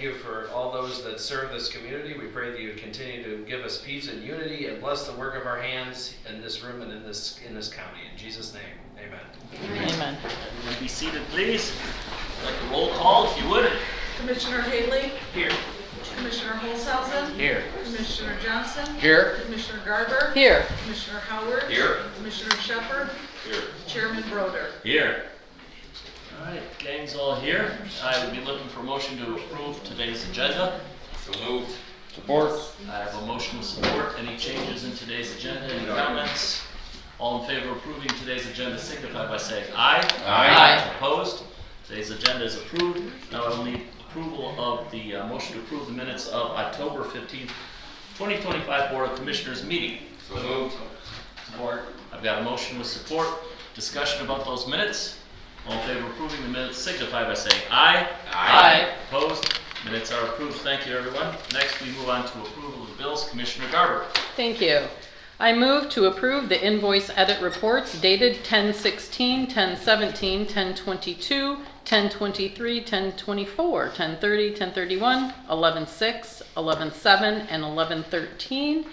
you for all those that serve this community. We pray that you continue to give us peace and unity and bless the work of our hands in this room and in this county. In Jesus' name, amen. Amen. Everyone be seated, please. I'd like a roll call, if you would. Commissioner Haley? Here. Commissioner Holshausen? Here. Commissioner Johnson? Here. Commissioner Garber? Here. Commissioner Howard? Here. Commissioner Shepard? Here. Chairman Broder? Here. All right, gang's all here. I would be looking for a motion to approve today's agenda. So moved. Support. I have a motion with support. Any changes in today's agenda? Any comments? All in favor of approving today's agenda signify by saying aye. Aye. Opposed? Today's agenda is approved. Now I will need approval of the motion to approve the minutes of October 15th, 2025 Board of Commissioners meeting. So moved. Support. I've got a motion with support. Discussion about those minutes. All in favor of approving the minutes signify by saying aye. Aye. Opposed? Minutes are approved. Thank you, everyone. Next, we move on to approval of the bills. Commissioner Garber. Thank you. I move to approve the invoice edit reports dated 10/16, 10/17, 10/22, 10/23, 10/24, 10/30, 10/31, 11/6, 11/7, and 11/13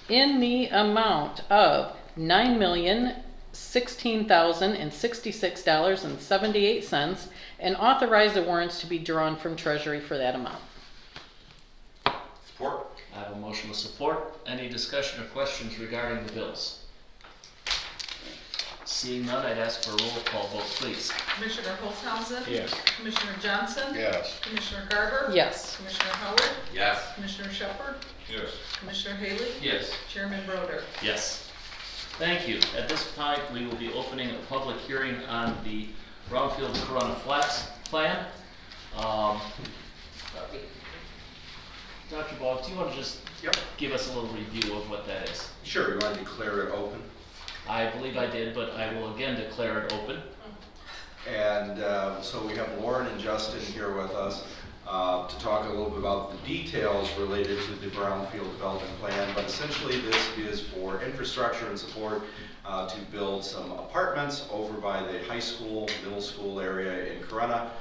in the amount of $9,016,066.78 and authorize the warrants to be drawn from Treasury for that amount. Support. I have a motion with support. Any discussion or questions regarding the bills? Seeing none, I'd ask for a roll call vote, please. Commissioner Holshausen? Yes. Commissioner Johnson? Yes. Commissioner Garber? Yes. Commissioner Howard? Yes. Commissioner Shepard? Yes. Commissioner Haley? Yes. Chairman Broder? Yes. Thank you. At this point, we will be opening a public hearing on the Brownfield Corona Flats plan. Dr. Boggs, do you want to just give us a little review of what that is? Sure, you want to declare it open? I believe I did, but I will again declare it open. And so we have Lauren and Justin here with us to talk a little bit about the details related to the Brownfield Development Plan, but essentially this is for infrastructure and support to build some apartments over by the high school, middle school area in Corona,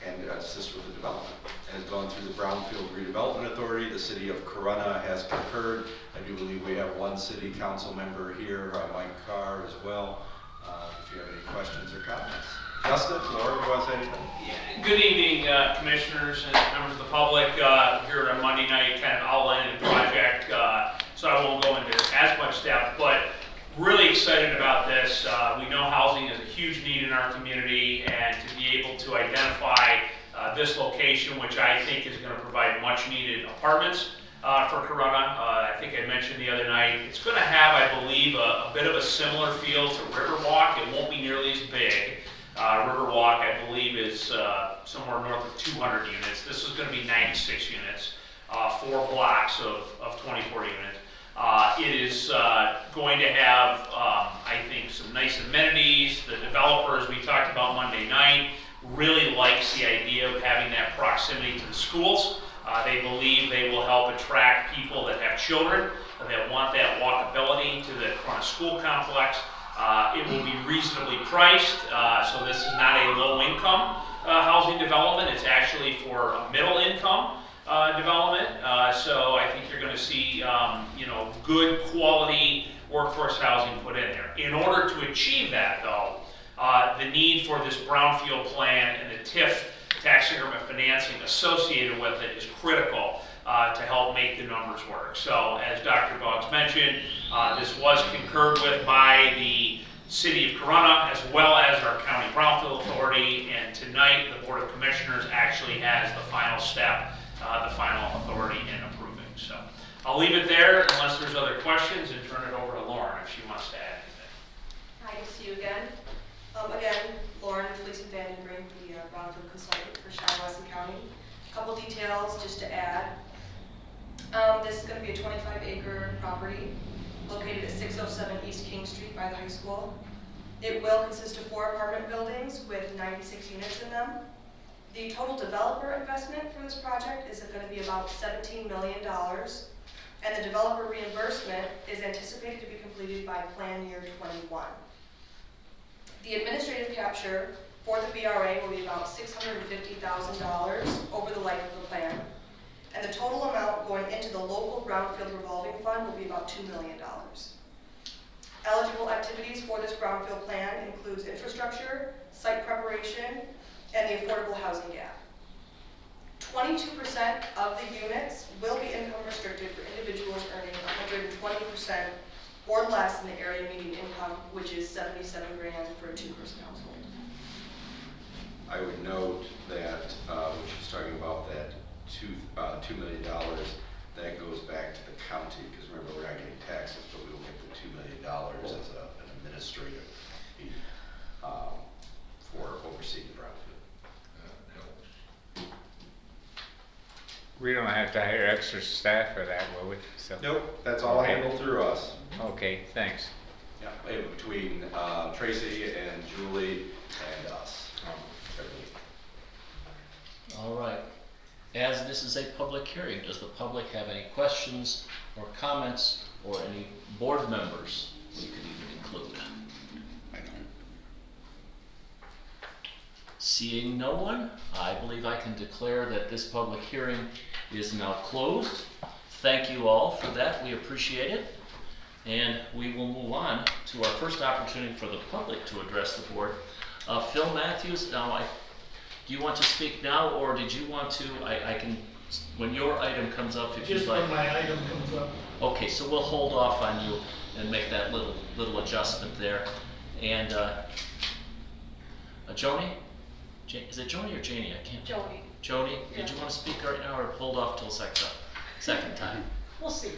and assist with the development. It has gone through the Brownfield Redevelopment Authority. The city of Corona has concurred. I do believe we have one city council member here, Mike Carr as well, if you have any questions or comments. Justin, Laura, you want to say anything? Yeah. Good evening, commissioners and members of the public. Here on Monday night, kind of outlining the project, so I won't go into as much depth, but really excited about this. We know housing is a huge need in our community, and to be able to identify this location, which I think is going to provide much needed apartments for Corona. I think I mentioned the other night, it's going to have, I believe, a bit of a similar feel to Riverwalk. It won't be nearly as big. Riverwalk, I believe, is somewhere north of 200 units. This is going to be 96 units, 4 blocks of 24 units. It is going to have, I think, some nice amenities. The developers we talked about Monday night really likes the idea of having that proximity to the schools. They believe they will help attract people that have children that want that walkability to the Corona School Complex. It will be reasonably priced, so this is not a low-income housing development. It's actually for a middle-income development. So I think you're going to see, good quality workforce housing put in there. In order to achieve that, though, the need for this brownfield plan and the TIF, tax increment financing associated with it, is critical to help make the numbers work. So as Dr. Boggs mentioned, this was concurred with by the City of Corona as well as our County Brownfield Authority, and tonight the Board of Commissioners actually has the final step, the final authority in approving. So I'll leave it there unless there's other questions and turn it over to Lauren if she wants to add anything. Hi, good to see you again. Again, Lauren with Leeson Van Den Brink, the Brownfield consultant for Shiawassee County. A couple details just to add. This is going to be a 25-acre property located at 607 East King Street by the high school. It will consist of 4 apartment buildings with 96 units in them. The total developer investment for this project is going to be about $17 million, and the developer reimbursement is anticipated to be completed by plan year 21. The administrative capture for the BRA will be about $650,000 over the life of the plan. And the total amount going into the local brownfield revolving fund will be about $2 million. Eligible activities for this brownfield plan includes infrastructure, site preparation, and the affordable housing gap. 22% of the units will be income restricted for individuals earning 120% or less in the area median income, which is 77 grand for a two-person household. I would note that, when she's talking about that $2 million, that goes back to the county, because remember, we're not getting taxes, but we will get the $2 million as an administrative fee for overseeing the brownfield. We don't have to hire extra staff for that, will we? So, Nope, that's all Okay. handled through us. okay, thanks. Yeah, between Tracy and Julie and us. All right. As this is a public hearing, does the public have any questions or comments or any board members we could even include? Seeing no one, I believe I can declare that this public hearing is now closed. Thank you all for that. We appreciate it. And we will move on to our first opportunity for the public to address the board. Phil Matthews, now do you want to speak now, or did you want to, I can, when your item comes up, if you'd Just like. when my item comes up. Okay, so we'll hold off on you and make that little adjustment there. And, Joni? Is it Joni or Janie? I can't. Joni. Joni, did you want to speak right now or hold off till second time? We'll see.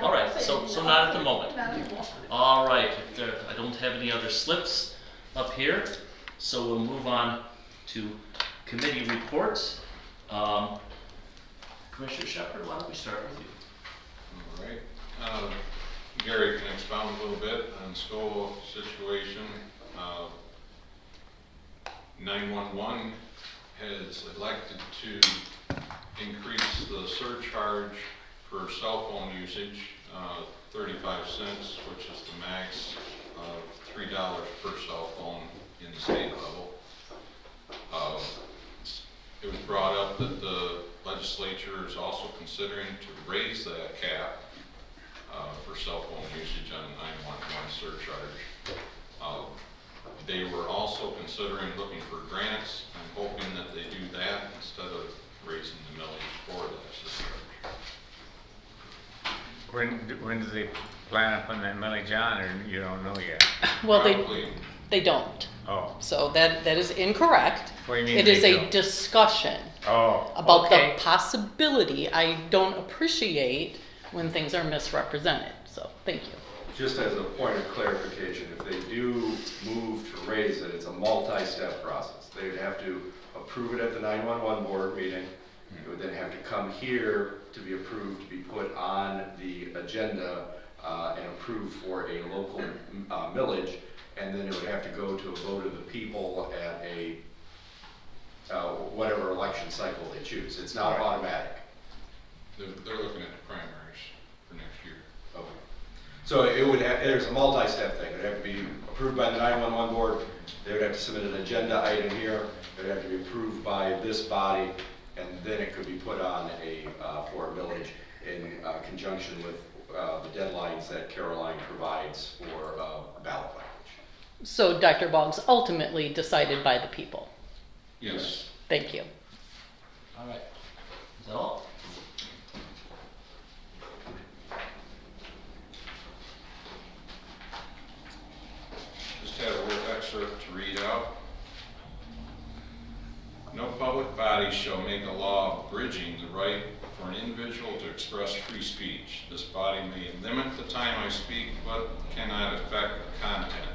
All right, so not at the moment. Not at the moment. All right, I don't have any other slips up here, so we'll move on to committee reports. Commissioner Shepherd, why don't we start with you? All right. Gary can expound a little bit on the school situation. 911 has elected to increase the surcharge for cell phone usage, 35 cents, which is the max of $3 per cell phone in the state level. It was brought up that the legislature is also considering to raise that cap for cell phone usage on 911 surcharge. They were also considering looking for grants. I'm hoping that they do that instead of raising the millage for that surcharge. When do they plan on putting that millage on, or you don't know yet? Well, Probably. they don't. Oh, So that is incorrect. what do you mean It is they a don't? discussion Oh, about okay. the possibility. I don't appreciate when things are misrepresented, so thank you. Just as a point of clarification, if they do move to raise it, it's a multi-step process. They would have to approve it at the 911 board meeting. It would then have to come here to be approved, to be put on the agenda and approved for a local millage. And then it would have to go to a vote of the people at a whatever election cycle they choose. It's not automatic. They're looking at the primaries for next year. Okay. So it would have, there's a multi-step thing. It would have to be approved by the 911 board. They would have to submit an agenda item here. It would have to be approved by this body, and then it could be put on for a millage in conjunction with the deadlines that Caroline provides for ballot language. So Dr. Boggs, ultimately decided by the people. Yes. Thank you. All right. Is that all? Just had a little excerpt to read out. No public body shall make a law abridging the right for an individual to express free speech. This body may limit the time I speak, but cannot affect the content.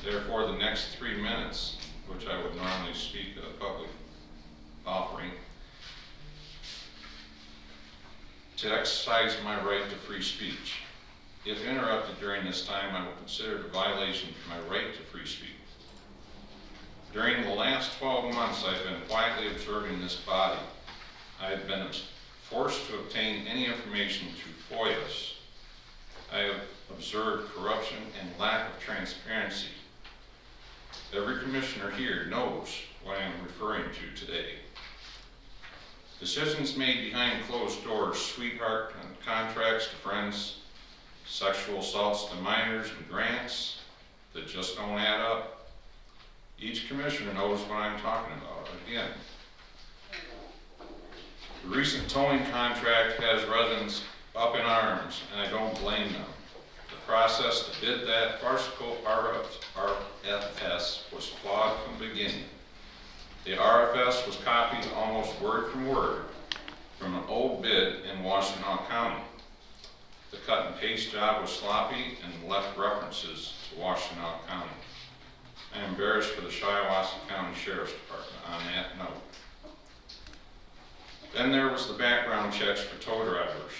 Therefore, the next 3 minutes, which I would normally speak at a public offering, to exercise my right to free speech. If interrupted during this time, I will consider it a violation for my right to free speech. During the last 12 months, I've been quietly observing this body. I have been forced to obtain any information through FOIAs. I have observed corruption and lack of transparency. every commissioner here knows what I am referring to today. Decisions made behind closed doors, sweetheart contracts to friends, sexual assaults to minors, and grants that just don't add up. Each commissioner knows what I'm talking about. Again, the recent towing contract has residents up in arms, and I don't blame them. The process to bid that farcical RFS was flawed from the beginning. The RFS was copied almost word for word from an old bid in Washtenaw County. The cut and paste job was sloppy and left references to Washtenaw County. I am embarrassed for the Shiawassee County Sheriff's Department on that note. Then there was the background checks for tow drivers.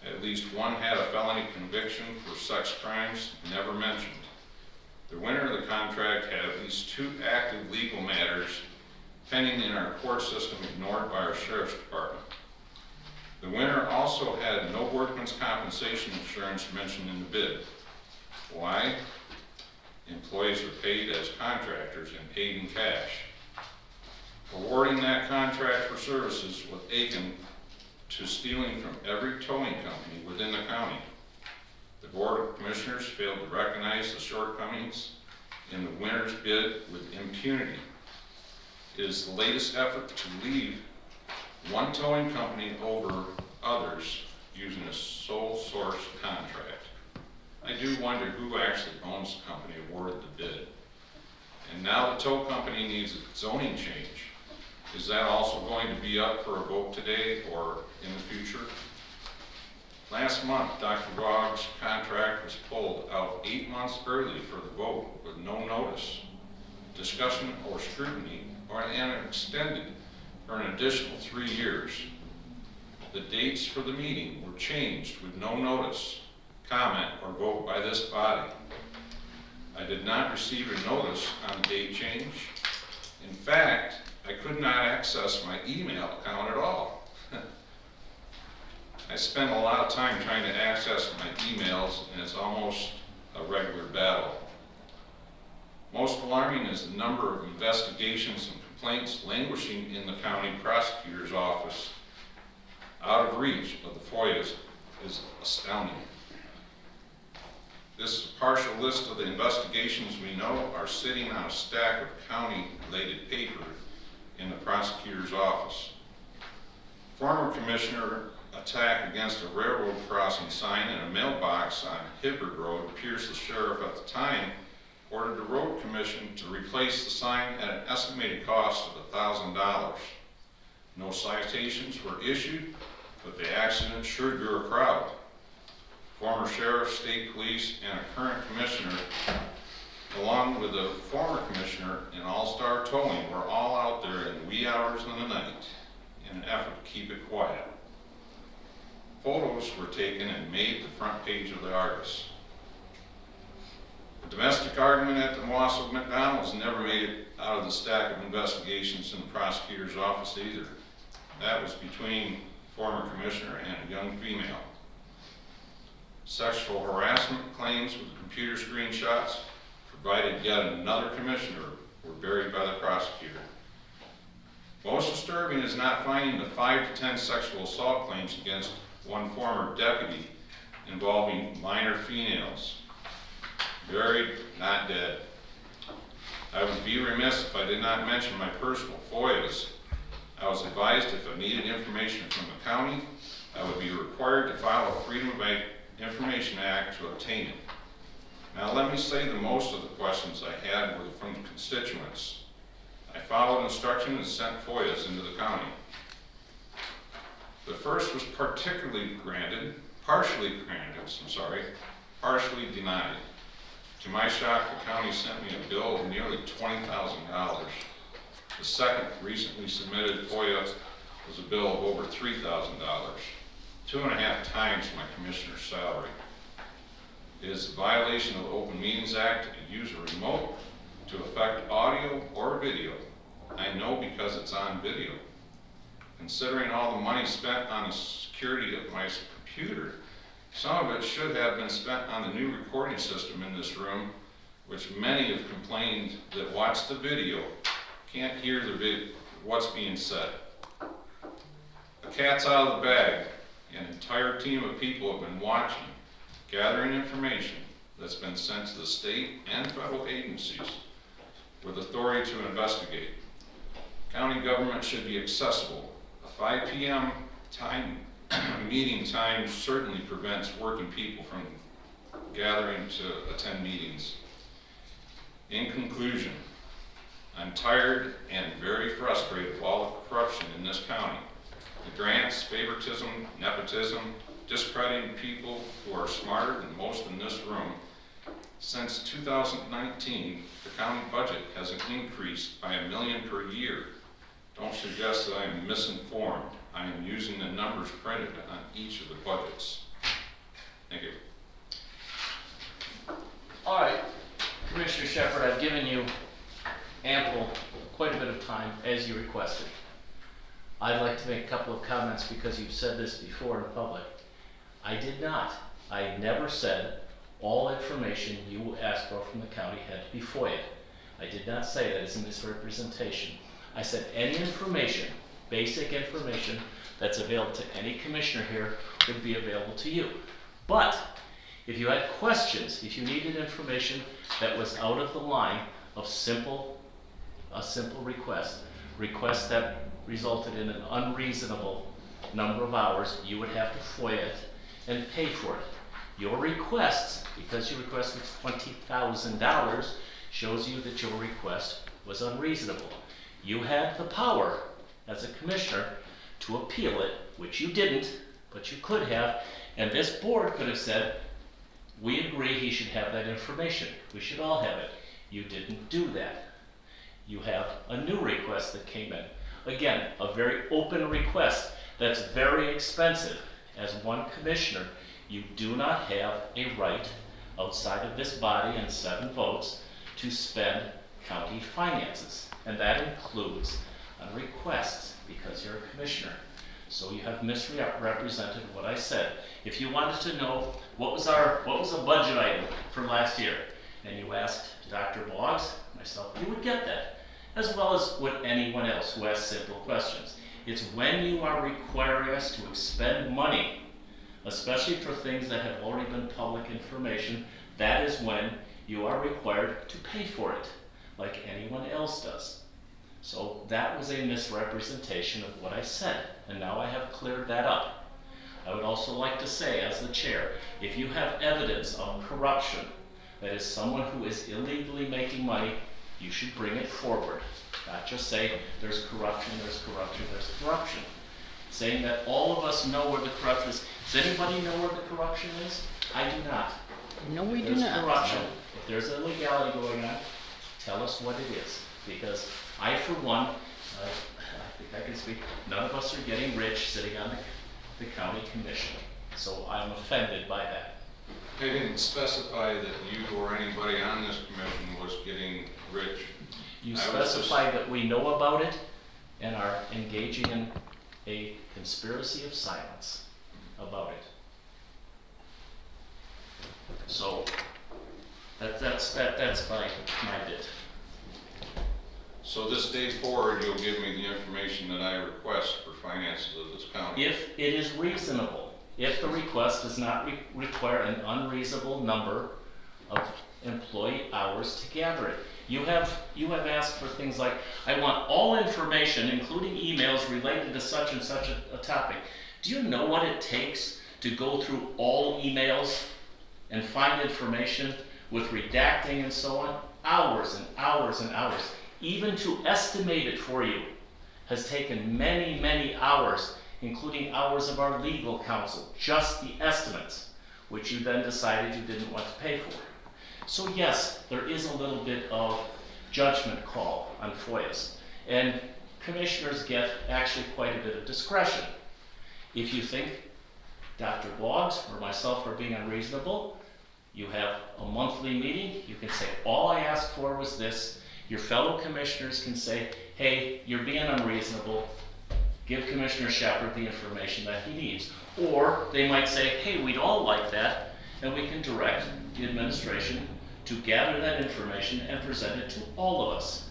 At least one had a felony conviction for sex crimes, never mentioned. The winner of the contract had at least 2 active legal matters pending in our court system ignored by our Sheriff's Department. The winner also had no workman's compensation insurance mentioned in the bid. Why? Employees are paid as contractors and paid in cash. Awarding that contract for services was akin to stealing from every towing company within the county. The Board of Commissioners failed to recognize the shortcomings in the winner's bid with impunity. It is the latest effort to leave one towing company over others using a sole source contract. I do wonder who actually owns the company awarded the bid. And now the tow company needs a zoning change. Is that also going to be up for a vote today or in the future? Last month, Dr. Gog's contract was pulled out 8 months early for the vote with no notice, discussion, or scrutiny, and extended for an additional 3 years. The dates for the meeting were changed with no notice, comment, or vote by this body. I did not receive a notice on the date change. In fact, I could not access my email account at all. I spend a lot of time trying to access my emails, and it's almost a regular battle. Most alarming is the number of investigations and complaints languishing in the county prosecutor's office out of reach of the FOIAs is astounding. This is a partial list of the investigations we know are sitting on a stack of county-related paper in the prosecutor's office. Former commissioner attack against a railroad crossing sign in a mailbox on Hibbard Road. Pierce, the sheriff at the time, ordered the road commission to replace the sign at an estimated cost of $1,000. No citations were issued, but the accident sure drew a crowd. Former sheriff, state police, and a current commissioner, along with the former commissioner and All-Star Towing, were all out there in the wee hours of the night in an effort to keep it quiet. Photos were taken and made the front page of the Argus. The domestic argument at the Owasso McDonald's never made it out of the stack of investigations in the prosecutor's office either. That was between the former commissioner and a young female. Sexual harassment claims with computer screenshots provided yet another commissioner were buried by the prosecutor. Most disturbing is not finding the 5 to 10 sexual assault claims against one former deputy involving minor females. Buried, not dead. I would be remiss if I did not mention my personal FOIAs. I was advised if I needed information from the county, I would be required to file a Freedom of Information Act to obtain it. Now let me say that most of the questions I had were from constituents. I followed instructions and sent FOIAs into the county. The first was partially denied. To my shock, the county sent me a bill of nearly $20,000. The second recently submitted FOIA was a bill of over $3,000, 2.5 times my commissioner's salary. It is a violation of the Open Meetings Act to use a remote to affect audio or video. I know because it's on video. Considering all the money spent on the security of my computer, some of it should have been spent on the new recording system in this room which many have complained that watch the video can't hear what's being said. The cat's out of the bag. An entire team of people have been watching, gathering information that's been sent to the state and federal agencies with authority to investigate. County government should be accessible. A 5 p.m. meeting time certainly prevents working people from gathering to attend meetings. In conclusion, I'm tired and very frustrated with all the corruption in this county. The grants, favoritism, nepotism, discrediting people who are smarter than most in this room. Since 2019, the county budget has increased by $1 million per year. Don't suggest that I am misinformed. I am using the numbers printed on each of the budgets. Thank you. All right, Commissioner Shepherd, I've given you quite a bit of time as you requested. I'd like to make a couple of comments because you've said this before in public. I did not. I never said all information you asked for from the county had to be FOIA. I did not say that as a misrepresentation. I said any information, basic information that's available to any commissioner here would be available to you. But if you had questions, if you needed information that was out of the line of a simple request that resulted in an unreasonable number of hours, you would have to FOIA it and pay for it. Your request, because you requested $20,000, shows you that your request was unreasonable. You had the power as a commissioner to appeal it, which you didn't, but you could have, and this board could have said, we agree he should have that information. We should all have it. You didn't do that. You have a new request that came in. Again, a very open request that's very expensive. As one commissioner, you do not have a right outside of this body and 7 votes to spend county finances. And that includes requests because you're a commissioner. So you have misrepresented what I said. If you wanted to know what was a budget item for last year, and you asked Dr. Boggs, myself, you would get that, as well as would anyone else who asks simple questions. It's when you are requiring us to expend money, especially for things that have already been public information, that is when you are required to pay for it, like anyone else does. So that was a misrepresentation of what I said, and now I have cleared that up. I would also like to say, as the chair, if you have evidence of corruption, that is someone who is illegally making money, you should bring it forward. Not just say, there's corruption, there's corruption, there's corruption. Saying that all of us know where the corruption is. Does anybody know where the corruption is? I do not. No, we do There's not. corruption. If there's illegality going on, tell us what it is. Because I, for one, I think I can speak, none of us are getting rich sitting on the county commission. So I'm offended by that. I didn't specify that you or anybody on this commission was getting rich. You I was specified that we know about it and are engaging in a conspiracy of silence about it. So that's my bit. So this day forward, you'll give me the information that I request for finances of this county. If it is reasonable, if the request does not require an unreasonable number of employee hours to gather it. You have asked for things like, I want all information, including emails related to such and such a topic. Do you know what it takes to go through all emails and find information with redacting and so on? Hours and hours and hours. Even to estimate it for you has taken many, many hours, including hours of our legal counsel, just the estimates, which you then decided you didn't want to pay for. So yes, there is a little bit of judgment call on FOIAs, and commissioners get actually quite a bit of discretion. If you think Dr. Boggs or myself are being unreasonable, you have a monthly meeting, you can say, all I asked for was this. Your fellow commissioners can say, hey, you're being unreasonable, give Commissioner Shepherd the information that he needs. Or they might say, hey, we'd all like that, and we can direct the administration to gather that information and present it to all of us.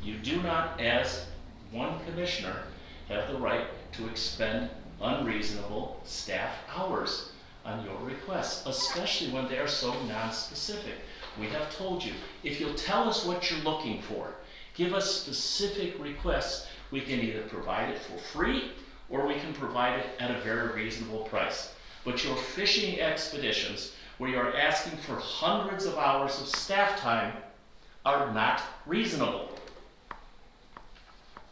You do not, as one commissioner, have the right to expend unreasonable staff hours on your requests, especially when they are so non-specific. We have told you, if you'll tell us what you're looking for, give us specific requests, we can either provide it for free or we can provide it at a very reasonable price. But your fishing expeditions, where you're asking for hundreds of hours of staff time, are not reasonable.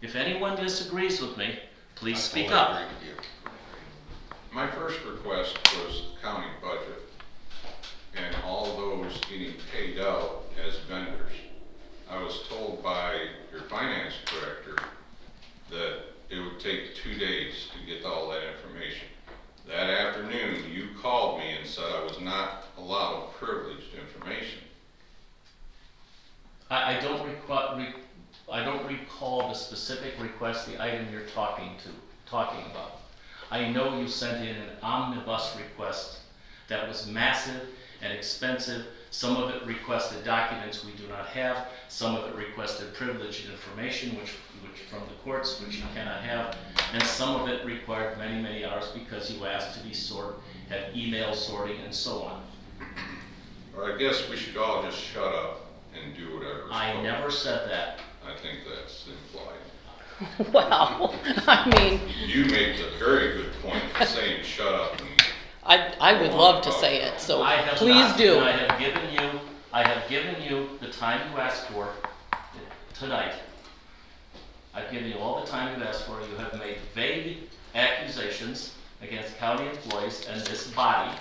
If anyone disagrees with me, please speak up. My first request was county budget and all those getting paid out as vendors. I was told by your finance director that it would take 2 days to get all that information. That afternoon, you called me and said I was not allowed privileged information. I don't recall the specific request, the item you're talking about. I know you sent in an omnibus request that was massive and expensive. Some of it requested documents we do not have. Some of it requested privileged information, which from the courts, which you cannot have. And some of it required many, many hours because you asked to be have email sorting and so on. Or I guess we should all just shut up and do whatever. I never said that. I think that's implied. Well, I mean, You make a very good point for saying shut up and I would love to say it, so I have please not, do. and I have given you the time you asked for tonight. I've given you all the time you asked for. You have made vague accusations against county employees and this body,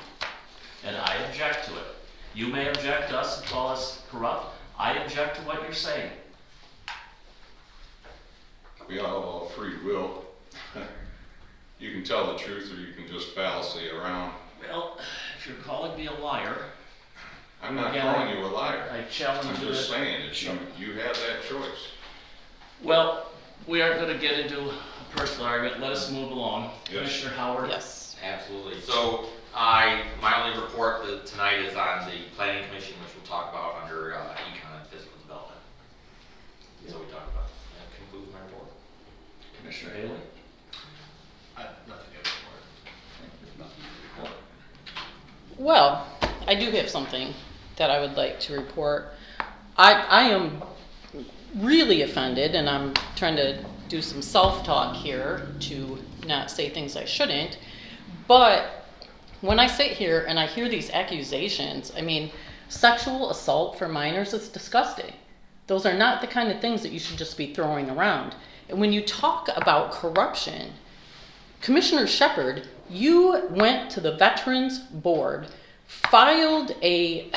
and I object to it. You may object to us and call us corrupt. I object to what you're saying. we all have free will. You can tell the truth or you can just fallacy around. Well, if you're calling me a liar, I'm not Again, calling you a liar. I challenge I'm you just to- saying that you have that choice. Well, we aren't going to get into a personal argument. Let us move along. Yes. Commissioner Howard? Yes. Absolutely. So my only report tonight is on the planning commission, which we'll talk about under econ and physical development. So we talked about that. Concludes my report. Commissioner Haley? Nothing else. Well, I do have something that I would like to report. I am really offended, and I'm trying to do some self-talk here to not say things I shouldn't, but when I sit here and I hear these accusations, I mean, sexual assault for minors is disgusting. Those are not the kind of things that you should just be throwing around. And when you talk about corruption, Commissioner Shepard, you went to the Veterans Board, filed a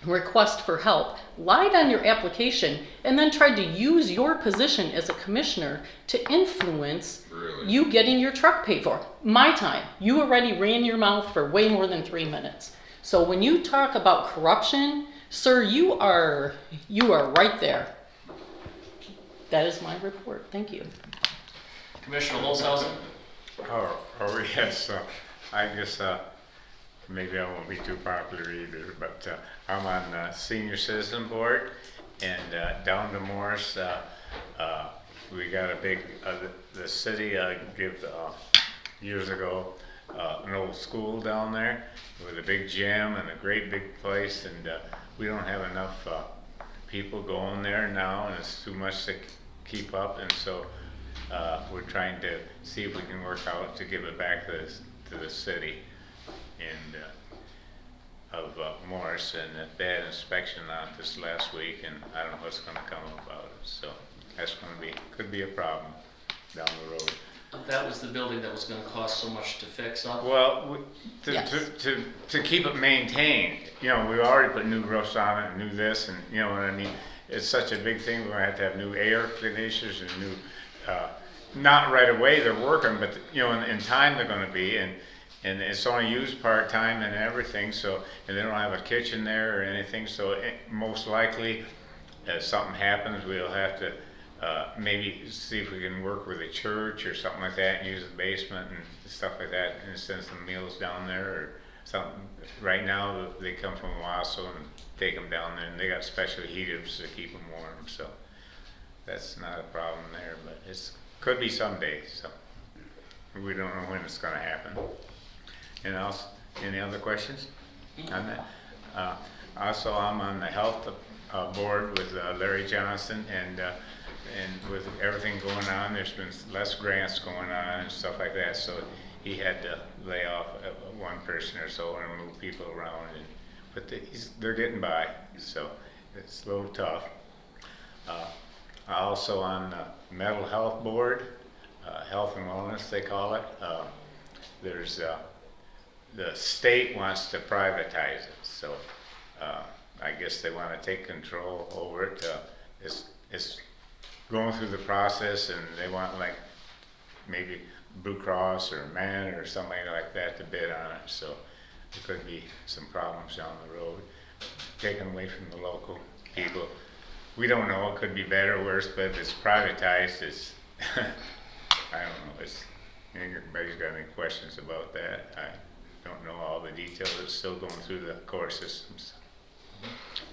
request for help, lied on your application, and then tried to use your position as a commissioner to influence Really? you getting your truck paid for. My time. You already ran your mouth for way more than 3 minutes. So when you talk about corruption, sir, you are right there. That is my report. Thank you. Commissioner Olshausen? Oh, yes, I guess, maybe I won't be too popular either, but I'm on the Senior Citizen Board, and down to Morris, we got a big, the city gave years ago an old school down there with a big gym and a great big place, and we don't have enough people going there now, and it's too much to keep up, and so we're trying to see if we can work out to give it back to the city and of Morris, and they had inspection on this last week, and I don't know what's going to come about it. So that's going to be, could be a problem down the road. That was the building that was going to cost so much to fix up? Well, Yes. to keep it maintained, you know, we already put new roofs on it and new this, and you know what I mean. It's such a big thing. We're going to have new air conditioners and new. Not right away they're working, but you know in time they're going to be, and it's only used part-time and everything, so, and they don't have a kitchen there or anything, so most likely if something happens we'll have to maybe see if we can work with a church or something like that and use the basement and stuff like that and send some meals down there or something. Right now they come from Wausau and take them down there, and they got special heaters to keep them warm, so that's not a problem there, but could be someday, so we don't know when it's gonna happen. And also, any other questions on that? Also, I'm on the health board with Larry Johnson, and with everything going on, there's been less grants going on and stuff like that, so he had to lay off one person or so and move people around, but they're getting by, so it's a little tough. Also on the mental health board, health and wellness they call it. There's the state wants to privatize it, so I guess they want to take control over it. It's going through the process, and they want like maybe Blue Cross or Man or somebody like that to bid on it, so there could be some problems down the road, taken away from the local people. We don't know, it could be better or worse, but if it's privatized, it's, I don't know, anybody's got any questions about that? I don't know all the details, it's still going through the court systems.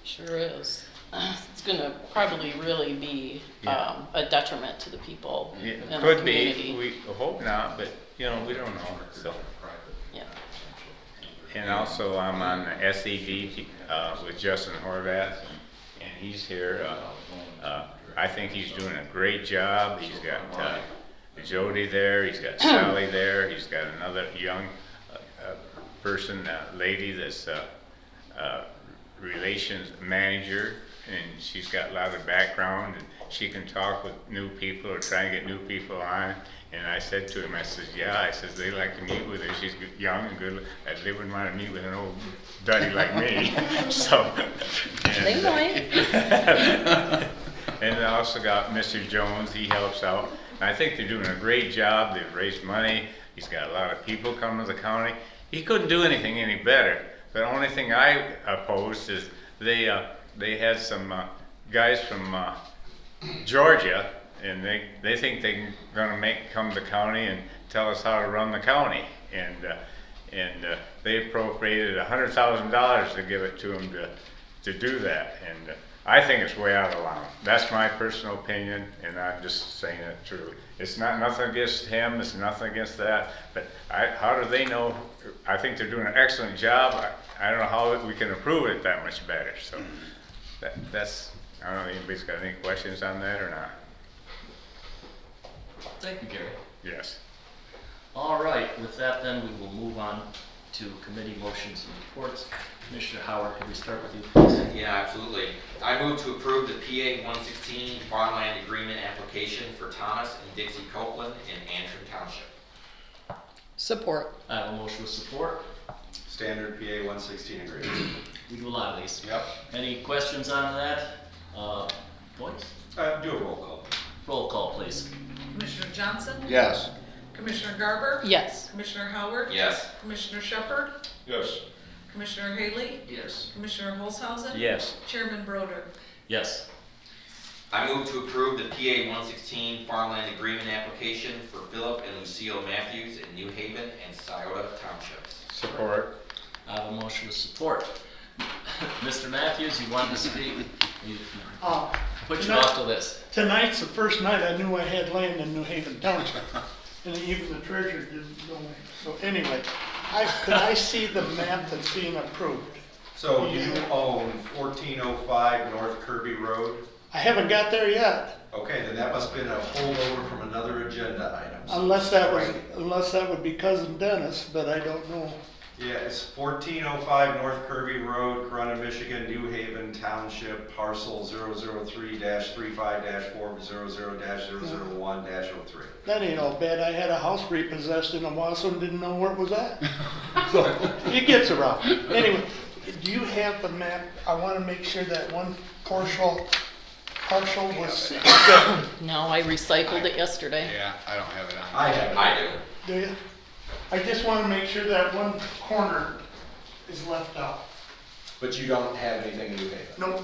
Sure is. It's gonna probably really be a detriment to the people in the It could community. be, we hope not, but we don't know, so. Yeah. And also I'm on the SED with Justin Horvath, and he's here. I think he's doing a great job. He's got Jody there, he's got Sally there, he's got another young person, lady that's relations manager, and she's got a lot of background, and she can talk with new people or try and get new people on. And I said to him, I said, yeah, I said, they like to meet with her. She's young and good. They wouldn't want to meet with an old duddy like me. So, They might. And I also got Mr. Jones, he helps out. And I think they're doing a great job. They've raised money. He's got a lot of people coming to the county. He couldn't do anything any better. The only thing I opposed is they had some guys from Georgia, and they think they're gonna come to the county and tell us how to run the county, and they appropriated $100,000 to give it to them to do that, and I think it's way out of line. That's my personal opinion, and I'm just saying it truly. It's nothing against him, it's nothing against that, but how do they know? I think they're doing an excellent job. I don't know how we can improve it that much better, so that's, I don't know if anybody's got any questions on that or not. Thank you, Gary. Yes. All right, with that then, we will move on to committee motions and reports. Commissioner Howard, can we start with you, please? Yeah, absolutely. I move to approve the PA 116 farmland agreement application for Thomas and Dixie Copeland in Antrim Township. Support. I have a motion with support. Standard PA 116 agreement. We do a lot of these. Yep. Any questions on that? Boys? Do a roll call. Roll call, please. Commissioner Johnson? Yes. Commissioner Garber? Yes. Commissioner Howard? Yes. Commissioner Shepherd? Yes. Commissioner Haley? Yes. Commissioner Holzhausen? Yes. Chairman Broder? Yes. I move to approve the PA 116 farmland agreement application for Philip and Lucille Matthews in New Haven and Scioto Townships. Support. I have a motion with support. Mr. Matthews, you wanted to speak? Put you off to this. Tonight's the first night I knew I had land in New Haven Township, and even the treasurer didn't know me. So anyway, could I see the map that's being approved? So you own 1405 North Kirby Road? I haven't got there yet, Okay, then that must have been a holdover from another agenda item. unless that would be cousin Dennis, but I don't know. Yeah, it's 1405 North Kirby Road, Corunna, Michigan, New Haven Township, parcel 003-35-400-001-03. That ain't all bad. I had a house repossessed in Owasso and didn't know where it was at. So it gets around. Anyway, do you have the map? I want to make sure that one partial was. No, I recycled it yesterday. Yeah, I don't have it on. I have it. I do. Do you? I just want to make sure that one corner is left out. But you don't have anything in New Haven? No.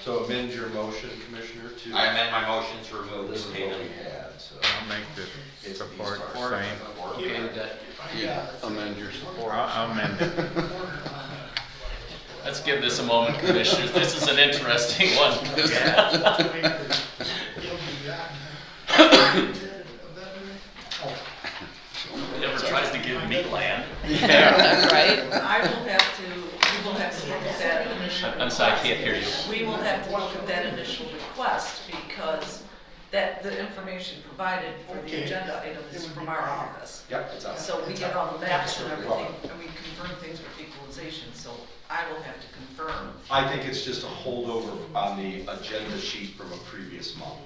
So amend your motion, Commissioner, to... I amend my motion to remove This New is what Haven. we had, so... I'll make the support the same. Okay, we got, Yeah, amend your support. I'll amend it. Let's give this a moment, commissioners. This is an interesting one. Whoever tries to give me land. Right? I will have to, we will have to look at that initial. I'm sorry, I can't hear you. We will have to look at that initial request because that, the information provided for the Okay. agenda item is from our office. Yep, it's out. So we get all the maps and everything, and we confirm things with equalization, so I will have to confirm. I think it's just a holdover on the agenda sheet from a previous month.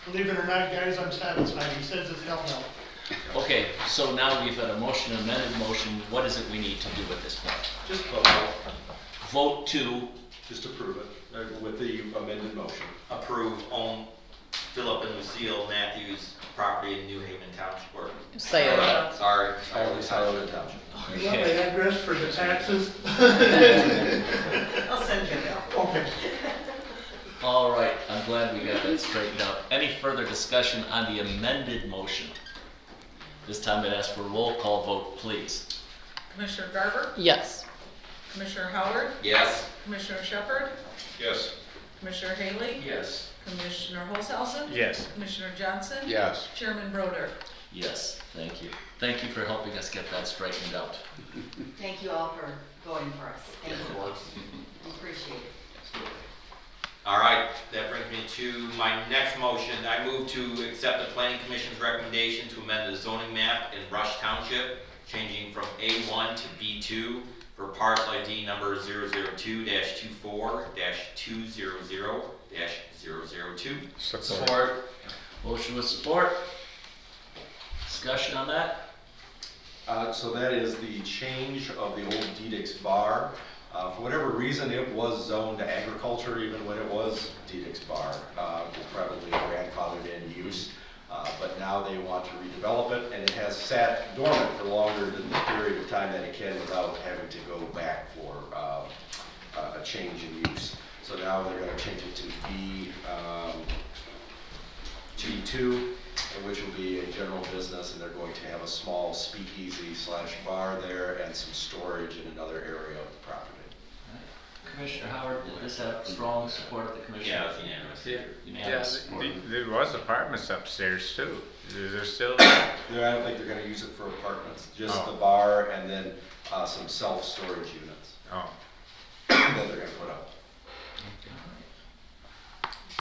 Believe it or not, guys, I'm satisfied. He says it's helped out. Okay, so now we've had a motion, amended motion. What is it we need to do at this point? Just vote, Vote to, just approve it with the amended motion. Approve own Philip and Lucille Matthews property in New Haven Township, or, Say it. sorry. Only Scioto Township. You want the address for the taxes? I'll send you that. Okay. all right, I'm glad we got that straightened out. Any further discussion on the amended motion? This time I'd ask for a roll call vote, please. Commissioner Garber, Yes. Commissioner Howard, Yes. Commissioner Shepard, Yes. Commissioner Haley, Yes. Commissioner Holzhausen, Yes. Commissioner Johnson, Yes. Chairman Broder. Yes, thank you. Thank you for helping us get that straightened out. Thank you all for going for us. Thank you. We appreciate it. All right, that brings me to my next motion. I move to accept the planning commission's recommendation to amend the zoning map in Rush Township, changing from A1 to B2 for parcel ID number 002-24-200-002. Support. Motion with support. Discussion on that? So that is the change of the old Dedix Bar. For whatever reason, it was zoned to agriculture even when it was Dedix Bar. It was probably grandfathered in use, but now they want to redevelop it, and it has sat dormant for longer than the period of time that it can without having to go back for a change in use. So now they're going to change it to B2, which will be a general business, and they're going to have a small speakeasy / bar there and some storage in another area of the property. Commissioner Howard, did this have strong support of the commission? Yeah, it's unanimous. Unanimous support. There was apartments upstairs too. They're still, I don't think they're gonna use it for apartments, just Oh. the bar and then some self-storage units oh, that they're gonna put up.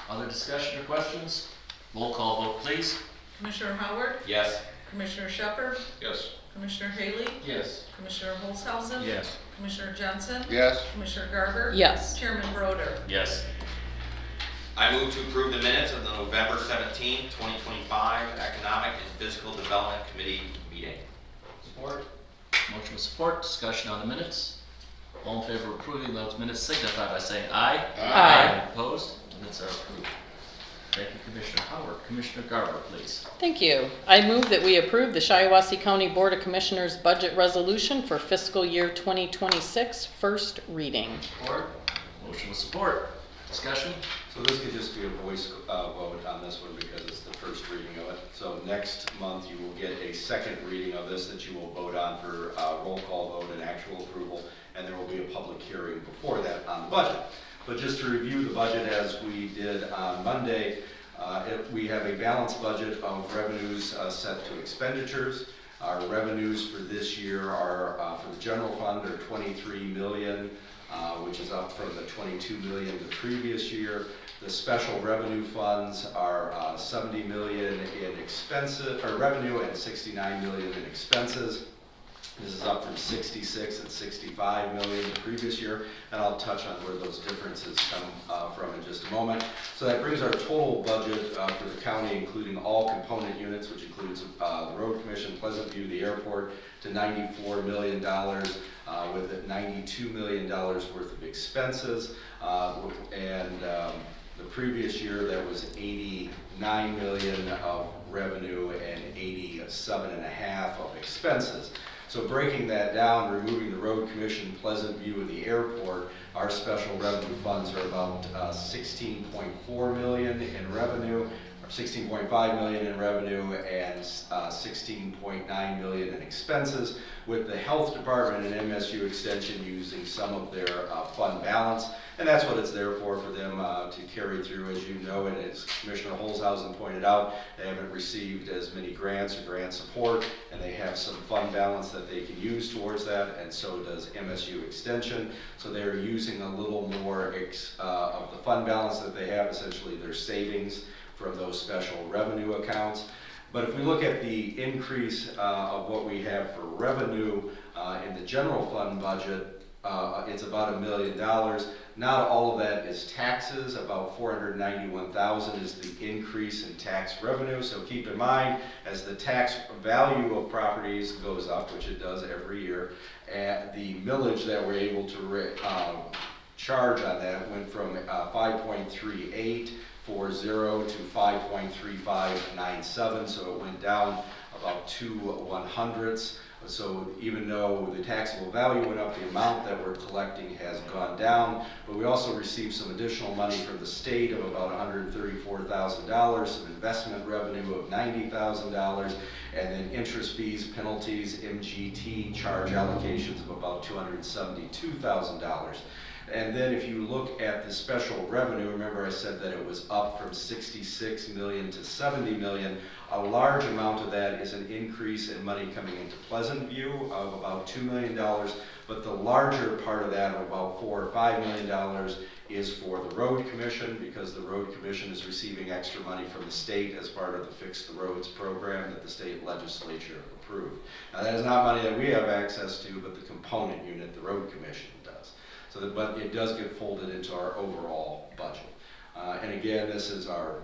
Other discussion or questions? Roll call vote, please. Commissioner Howard, Yes. Commissioner Shepard, Yes. Commissioner Haley, Yes. Commissioner Holzhausen, yes. Commissioner Johnson, Yes. Commissioner Garber, Yes. Chairman Broder. Yes. I move to approve the minutes of the November 17, 2025 Economic and Physical Development Committee meeting. Support. Motion with support. Discussion on the minutes. All in favor of approving those minutes signify by saying aye. Aye. Opposed? Minutes are approved. Thank you, Commissioner Howard. Commissioner Garber, please. Thank you. I move that we approve the Shiawassee County Board of Commissioners budget resolution for fiscal year 2026, first reading. Support. Motion with support. Discussion. So this could just be a voice vote on this one because it's the first reading of it. So next month you will get a second reading of this that you will vote on for roll call vote and actual approval, and there will be a public hearing before that on the budget. But just to review the budget as we did on Monday, we have a balanced budget of revenues set to expenditures. Our revenues for this year are, for the general fund, are 23 million, which is up from the 22 million the previous year. The special revenue funds are 70 million in expenses, or revenue, and 69 million in expenses. This is up from 66 and 65 million the previous year, and I'll touch on where those differences come from in just a moment. So that brings our total budget for the county, including all component units, which includes the Road Commission, Pleasant View, the airport, to $94 million, with $92 million worth of expenses, and the previous year there was 89 million of revenue and 87.5 of expenses. So breaking that down, removing the Road Commission, Pleasant View, and the airport, our special revenue funds are about 16.4 million in revenue, 16.5 million in revenue and 16.9 million in expenses, with the health department and MSU extension using some of their fund balance. And that's what it's there for them to carry through. As you know, and as Commissioner Holzhausen pointed out, they haven't received as many grants or grant support, and they have some fund balance that they can use towards that, and so does MSU Extension. So they're using a little more of the fund balance that they have, essentially their savings from those special revenue accounts. But if we look at the increase of what we have for revenue in the general fund budget, it's about $1 million. Not all of that is taxes. About $491,000 is the increase in tax revenue. So keep in mind, as the tax value of properties goes up, which it does every year, and the millage that we're able to charge on that went from 5.3840 to 5.3597, so it went down about 2/100ths. So even though the taxable value went up, the amount that we're collecting has gone down. But we also received some additional money from the state of about $134,000, some investment revenue of $90,000, and then interest fees, penalties, MGT charge allocations of about $272,000. And then if you look at the special revenue, remember I said that it was up from 66 million to 70 million. A large amount of that is an increase in money coming into Pleasant View of about $2 million, but the larger part of that, of about $4 or $5 million, is for the Road Commission, because the Road Commission is receiving extra money from the state as part of the Fix the Roads program that the state legislature approved. Now that is not money that we have access to, but the component unit, the Road Commission, does. So that, but it does get folded into our overall budget. And again, this is our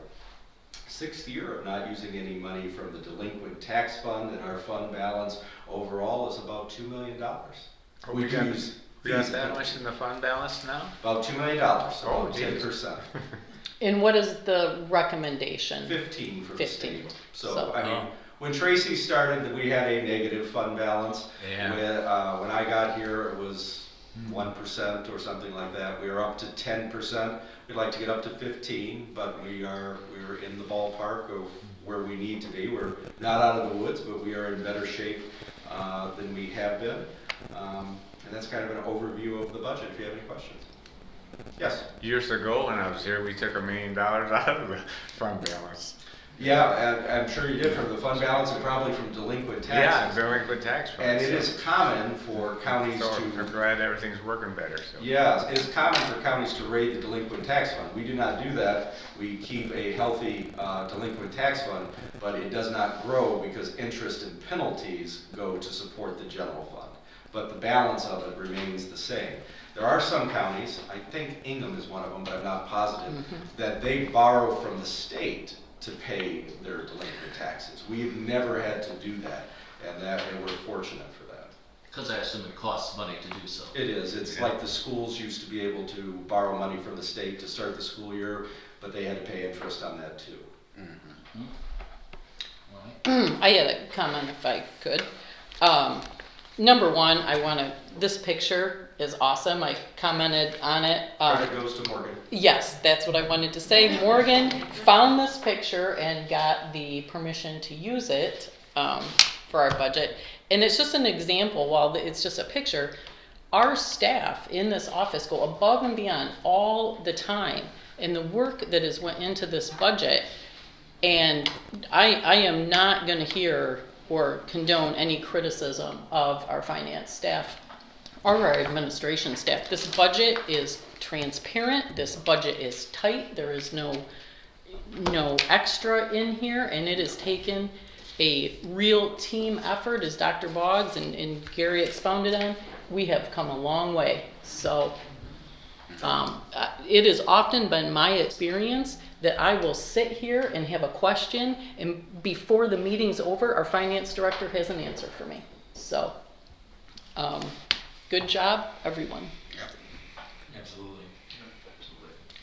6th year of not using any money from the delinquent tax fund, and our fund balance overall is about $2 million. We got that much in the fund balance now? About $2 million, so about 10%. And what is the recommendation? 15 for 15. the state. So I mean, when Tracy started, we had a negative fund balance. Yeah. When I got here, it was 1% or something like that. We are up to 10%. We'd like to get up to 15, but we're in the ballpark of where we need to be. We're not out of the woods, but we are in better shape than we have been. And that's kind of an overview of the budget, if you have any questions. Yes? Years ago when I was here, we took $1 million out of the fund balance. Yeah, and I'm sure you did from the fund balance and probably from delinquent taxes. Yeah, delinquent tax funds. And it is common for counties so to... I'm glad everything's working better. So. Yeah, it's common for counties to raid the delinquent tax fund. We do not do that. We keep a healthy delinquent tax fund, but it does not grow because interest and penalties go to support the general fund. But the balance of it remains the same. There are some counties, I think Ingham is one of them, but I'm not positive, that they borrow from the state to pay their delinquent taxes. We've never had to do that, and we're fortunate for that. Because I assume it costs money to do so. It is. It's like the schools used to be able to borrow money from the state to start the school year, but they had to pay interest on that too. I had a comment if I could. Number one, this picture is awesome. I commented on it. Credit goes to Morgan. Yes, that's what I wanted to say. Morgan found this picture and got the permission to use it for our budget. And it's just an example, while it's just a picture, our staff in this office go above and beyond all the time in the work that has went into this budget. And I am not going to hear or condone any criticism of our finance staff or our administration staff. This budget is transparent. This budget is tight. There is no extra in here, and it has taken a real team effort, as Dr. Boggs and Gary expounded on. We have come a long way. So it has often been my experience that I will sit here and have a question, and before the meeting's over, our finance director has an answer for me. So, good job, everyone. Absolutely.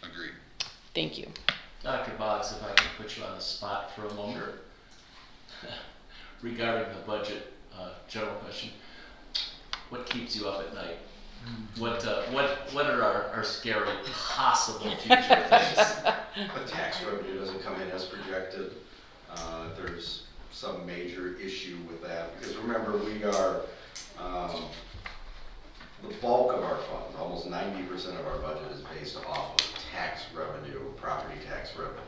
Agreed. Thank you. Dr. Boggs, if I can put you on the spot for a moment regarding the budget, general question, what keeps you up at night? What are our scary possible future things? the tax revenue doesn't come in as projected. There's some major issue with that, because remember, we are, the bulk of our funds, almost 90% of our budget is based off of tax revenue, property tax revenue.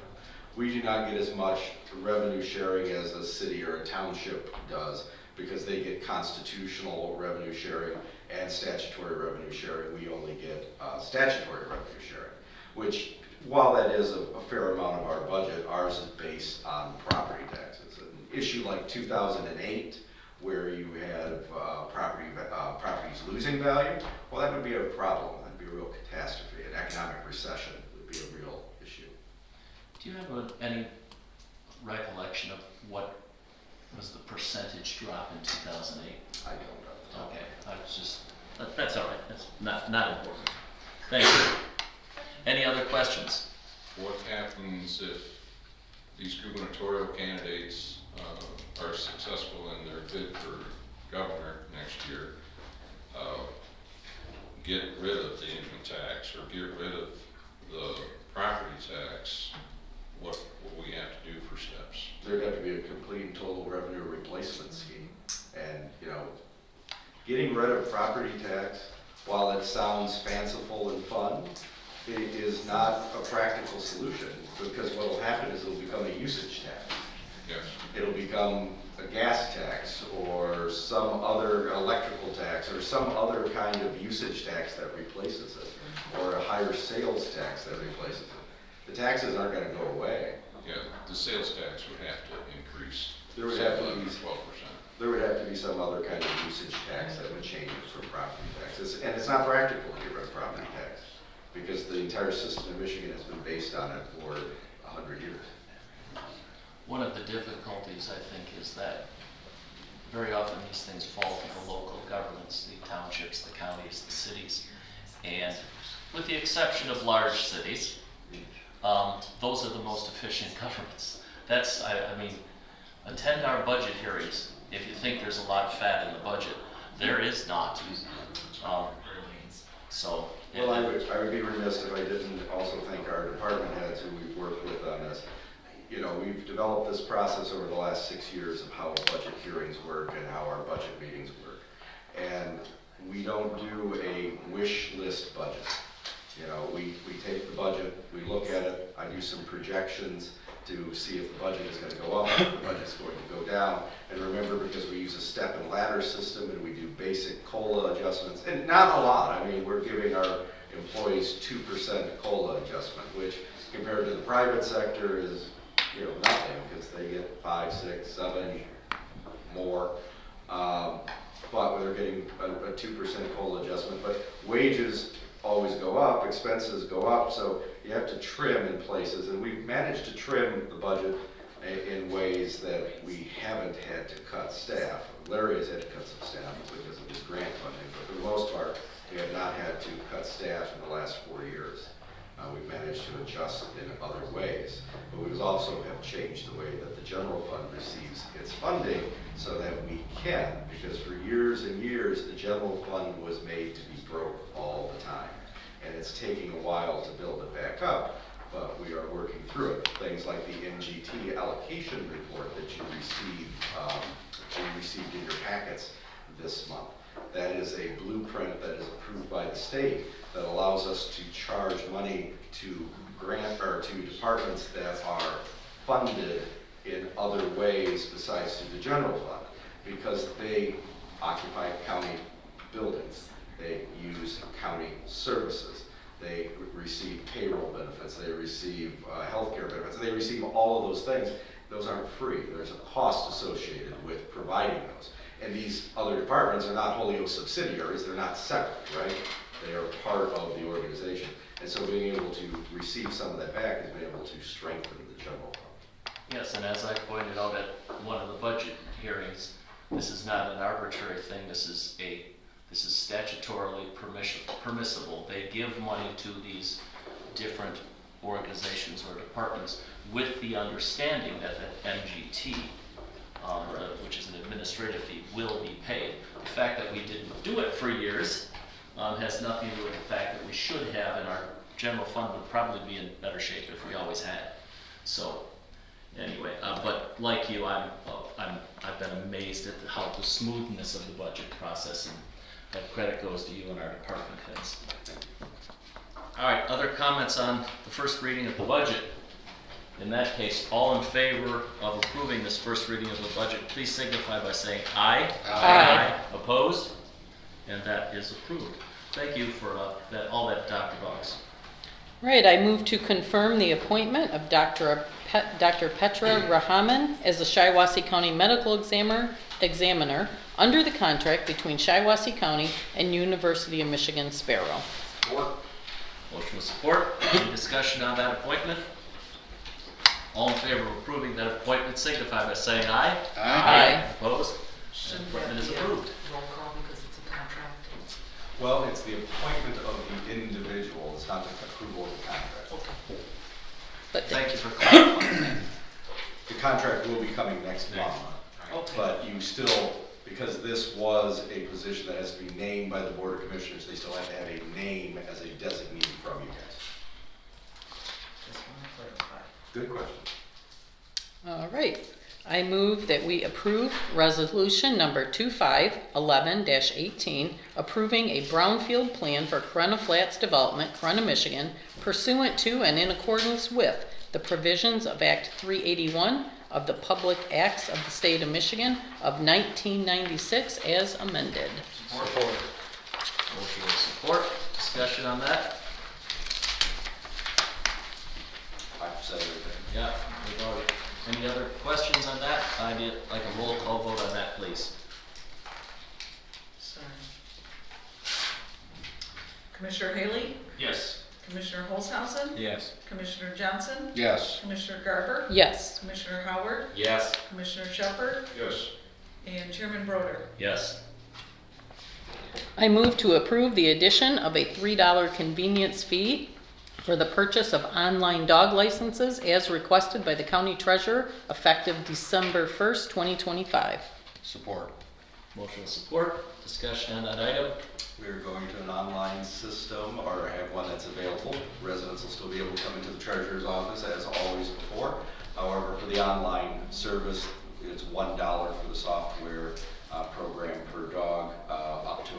We do not get as much revenue sharing as a city or a township does, because they get constitutional revenue sharing and statutory revenue sharing. We only get statutory revenue sharing, which, while that is a fair amount of our budget, ours is based on property taxes. An issue like 2008, where you had properties losing value, well, that would be a problem. That'd be a real catastrophe. An economic recession would be a real issue. Do you have any recollection of what was the percentage drop in 2008? I don't know. Okay, I was just, that's all right, that's not important. Thank you. Any other questions? What happens if these gubernatorial candidates are successful in their bid for governor next year, get rid of the income tax or get rid of the property tax? What will we have to do for steps? There'd have to be a complete and total revenue replacement scheme. And, getting rid of property tax, while it sounds fanciful and fun, it is not a practical solution, because what will happen is it'll become a usage tax. Yes. It'll become a gas tax or some other electrical tax or some other kind of usage tax that replaces it, or a higher sales tax that replaces it. The taxes aren't going to go away. Yeah, the sales tax would have to increase. There would have to be 12%. There would have to be some other kind of usage tax that would change it from property taxes. And it's not practical to get rid of property tax, because the entire system in Michigan has been based on it for 100 years. One of the difficulties, I think, is that very often these things fall to the local governments, the townships, the counties, the cities. And with the exception of large cities, those are the most efficient governments. That's, I mean, attend our budget hearings if you think there's a lot of fat in the budget. There is not. Well, I would be remiss if I didn't also thank our department heads who we've worked with on this. We've developed this process over the last 6 years of how budget hearings work and how our budget meetings work. And we don't do a wish list budget. We take the budget, we look at it, I do some projections to see if the budget is going to go up, if the budget's going to go down. And remember, because we use a step and ladder system and we do basic COLA adjustments, and not a lot. I mean, we're giving our employees 2% COLA adjustment, which compared to the private sector is, nothing, because they get 5, 6, 7 more. But they're getting a 2% COLA adjustment. But wages always go up, expenses go up, so you have to trim in places, and we've managed to trim the budget in ways that we haven't had to cut staff. Larry has had to cut some staff because of his grant funding, but for the most part, we have not had to cut staff in the last 4 years. We've managed to adjust in other ways, but we also have changed the way that the general fund receives its funding so that we can, because for years and years, the general fund was made to be broke all the time. And it's taking a while to build it back up, but we are working through it. Things like the MGT allocation report that you received in your packets this month. That is a blueprint that is approved by the state that allows us to charge money to to departments that are funded in other ways besides through the general fund, because they occupy county buildings, they use county services, they receive payroll benefits, they receive health care benefits, they receive all of those things. Those aren't free. There's a cost associated with providing those. And these other departments are not wholly owned subsidiaries, they're not separate, right? They are part of the organization. And so being able to receive some of that back has been able to strengthen the general fund. Yes, and as I pointed out at one of the budget hearings, this is not an arbitrary thing. This is statutorily permissible. They give money to these different organizations or departments with the understanding that the MGT, which is an administrative fee, will be paid. The fact that we didn't do it for years has nothing to do with the fact that we should have, and our general fund would probably be in better shape if we always had. So, anyway, but like you, I've been amazed at how the smoothness of the budget process, and that credit goes to you and our department heads. All right, other comments on the first reading of the budget? In that case, all in favor of approving this first reading of the budget, please signify by saying aye. Aye. Opposed? And that is approved. Thank you for all that, Dr. Boggs. Right, I move to confirm the appointment of Dr. Petra Rahaman as the Shiawassee County Medical Examiner under the contract between Shiawassee County and University of Michigan Sparrow. Support. Motion with support. Any discussion on that appointment? All in favor of approving that appointment signify by saying aye. Aye. Opposed? That Shouldn't appointment that is be a approved. roll call because it's a contract? Well, it's the appointment of the individual, it's not the approval of the contract. Okay. But Thank you for clarifying that. The contract will be coming next month, Okay. but you still, because this was a position that has to be named by the Board of Commissioners, they still have to have a name as a designee from you guys. Just want to clarify. Good question. All right. I move that we approve resolution number 2511-18, approving a brownfield plan for Corunna Flats Development, Corunna, Michigan, pursuant to and in accordance with the provisions of Act 381 of the Public Acts of the State of Michigan of 1996 as amended. Support. Motion with support. Discussion on that? I've said everything. Yeah, we've already. Any other questions on that? I'd like a roll call vote on that, please. Sorry. Commissioner Haley? Yes. Commissioner Holzhausen? Yes. Commissioner Johnson? Yes. Commissioner Garber? Yes. Commissioner Howard? Yes. Commissioner Shepherd? Yes. And Chairman Broder? Yes. I move to approve the addition of a $3 convenience fee for the purchase of online dog licenses as requested by the county treasurer effective December 1st, 2025. Support. Motion with support. Discussion on that item. We're going to an online system, or have one that's available. Residents will still be able to come into the treasurer's office as always before. However, for the online service, it's $1 for the software program per dog, up to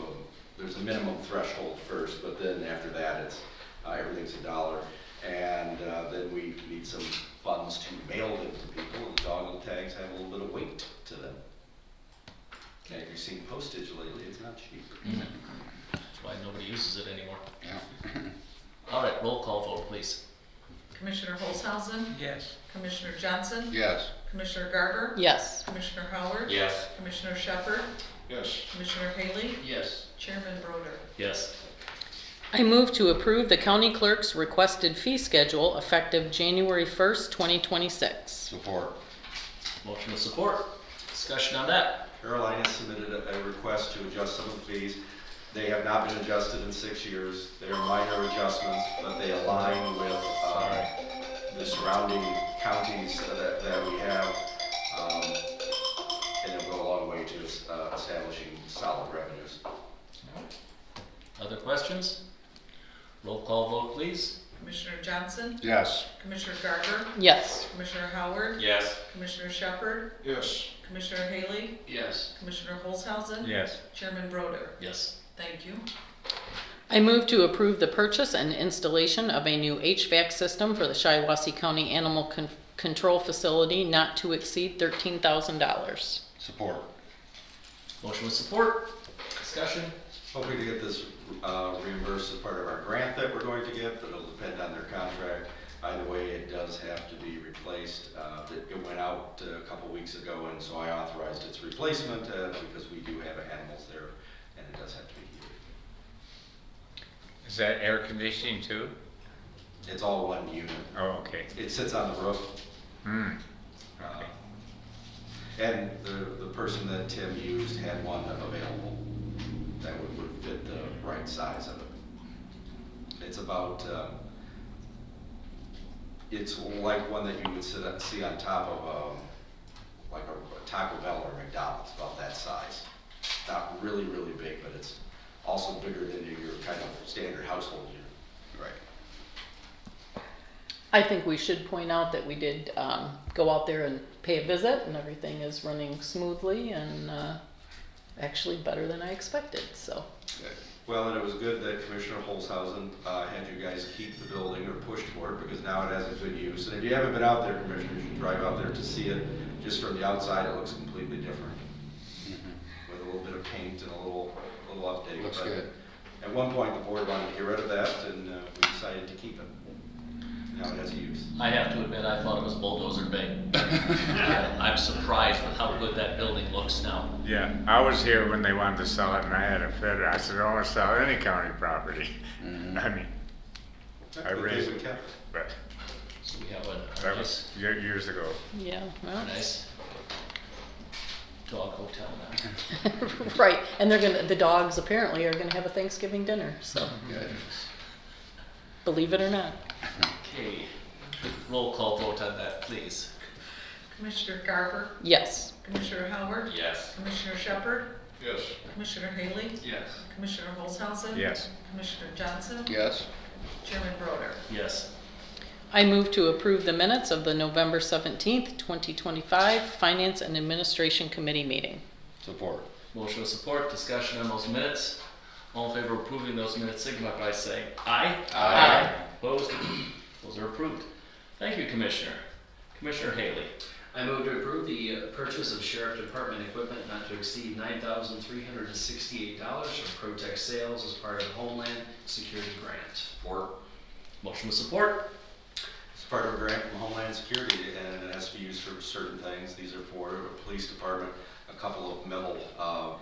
there's a minimum threshold first, but then after that, it's everything's $1. And then we need some funds to mail them to people, and dog tags have a little bit of weight to them. And if you've seen postage lately, it's not cheap. That's why nobody uses it anymore. All right, roll call vote, please. Commissioner Holzhausen? Yes. Commissioner Johnson? Yes. Commissioner Garber? Yes. Commissioner Howard? Yes. Commissioner Shepherd? Yes. Commissioner Haley? Yes. Chairman Broder? Yes. I move to approve the county clerk's requested fee schedule effective January 1st, 2026. Support. Motion with support. Discussion on that. Carolina submitted a request to adjust some of the fees. They have not been adjusted in 6 years. They're minor adjustments, but they align with the surrounding counties that we have. And it'll go a long way to establishing solid revenues. Other questions? Roll call vote, please. Commissioner Johnson? Yes. Commissioner Garber? Yes. Commissioner Howard? Yes. Commissioner Shepherd? Yes. Commissioner Haley? Yes. Commissioner Holzhausen? Yes. Chairman Broder? Yes. Thank you. I move to approve the purchase and installation of a new HVAC system for the Shiawassee County Animal Control Facility not to exceed $13,000. Support. Motion with support. Discussion. Hoping to get this reimbursed as part of our grant that we're going to get, but it'll depend on their contract. Either way, it does have to be replaced. It went out a couple weeks ago, and so I authorized its replacement because we do have animals there, and it does have to be heated. Is that air conditioning too? It's all one unit. Oh, okay. It sits on the roof. Hmm. And the person that Tim used had one available that would fit the right size of it. It's about, it's like one that you would see on top of like a Taco Bell or McDonald's, about that size. Not really, really big, but it's also bigger than your kind of standard household unit. Right. I think we should point out that we did go out there and pay a visit, and everything is running smoothly and actually better than I expected, so. Well, and it was good that Commissioner Holzhausen had you guys keep the building or pushed for it, because now it has a good use. And if you haven't been out there, Commissioner, you should drive out there to see it. Just from the outside, it looks completely different. With a little bit of paint and a little update. Looks But good. at one point, the board wanted to get rid of that, and we decided to keep it. Now it has a use. I have to admit, I thought it was bulldozer big. I'm surprised with how good that building looks now. Yeah, I was here when they wanted to sell it, and I had a fit. I said, I don't want to sell any county property. I mean, I raised it, but So we have a that nice, was years ago. Yeah, a well, nice dog hotel now. right, and the dogs apparently are gonna have a Thanksgiving dinner, so, Good. believe it or not. Okay, roll call vote on that, please. Commissioner Garber, Yes. Commissioner Howard, Yes. Commissioner Shepherd, Yes. Commissioner Haley, Yes. Commissioner Holzhausen. Yes. Commissioner Johnson, Yes. Chairman Broder. Yes. I move to approve the minutes of the November 17th, 2025 Finance and Administration Committee meeting. Support. Motion with support, discussion on those minutes. All in favor of approving those minutes, signify by saying aye. Aye. Opposed? Those are approved. Thank you, Commissioner. Commissioner Haley. I move to approve the purchase of sheriff department equipment not to exceed $9,368 from Protect Sales as part of the Homeland Security Grant. Support. Motion with support. It's part of a grant from Homeland Security, and it has to be used for certain things. These are for the police department, a couple of metal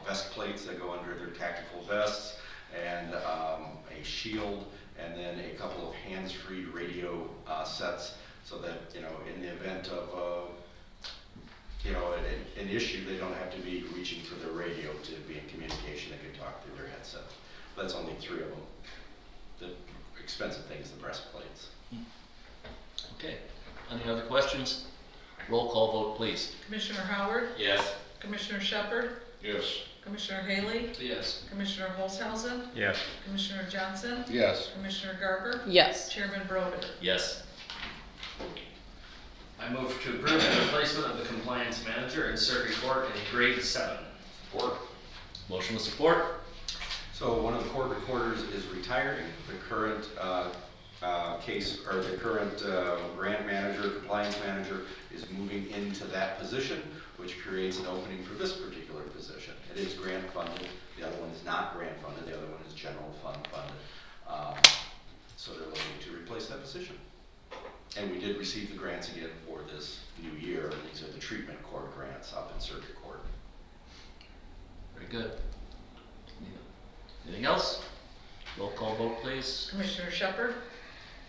vest plates that go under their tactical vests, and a shield, and then a couple of hands-free radio sets, so that, you know, in the event of you know, an issue, they don't have to be reaching for their radio to be in communication. They can talk through their headset. That's only 3 of them. The expensive thing is the breastplates. Okay. Any other questions? Roll call vote, please. Commissioner Howard, Yes. Commissioner Shepherd, Yes. Commissioner Haley, Yes. Commissioner Holzhausen, Yes. Commissioner Johnson, Yes. Commissioner Garber, Yes. Chairman Broder. Yes. I move to approve the replacement of the compliance manager in circuit court in grade 7. Support. Motion with support. So one of the court recorders is retiring. The current grant manager, compliance manager is moving into that position, which creates an opening for this particular position. It is grant funded. The other one is not grant funded. The other one is general fund funded. So they're looking to replace that position. And we did receive the grants again for this new year. These are the treatment court grants up in circuit court. Very good. Anything else? Roll call vote, please. Commissioner Shepherd,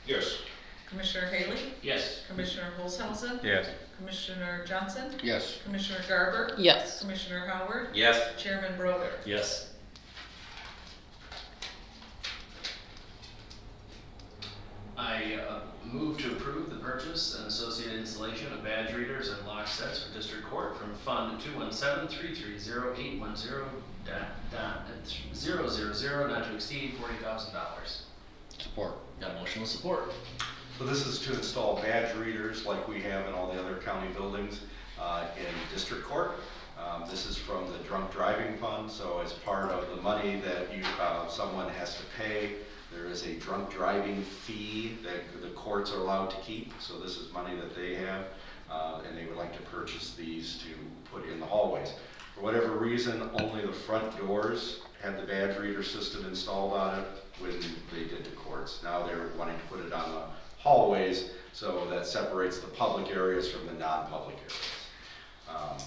Yes. Commissioner Haley, Yes. Commissioner Holzhausen, Yes. Commissioner Johnson, Yes. Commissioner Garber, Yes. Commissioner Howard, Yes. Chairman Broder. Yes. I move to approve the purchase and associated installation of badge readers and lock sets for district court from Fund 217-330-810.000 not to exceed $40,000. Support. Got a motion with support. So this is to install badge readers like we have in all the other county buildings in district court. This is from the drunk driving fund, so as part of the money that someone has to pay, there is a drunk driving fee that the courts are allowed to keep. So this is money that they have, and they would like to purchase these to put in the hallways. For whatever reason, only the front doors had the badge reader system installed on it when they did the courts. Now they're wanting to put it on the hallways, so that separates the public areas from the non-public areas.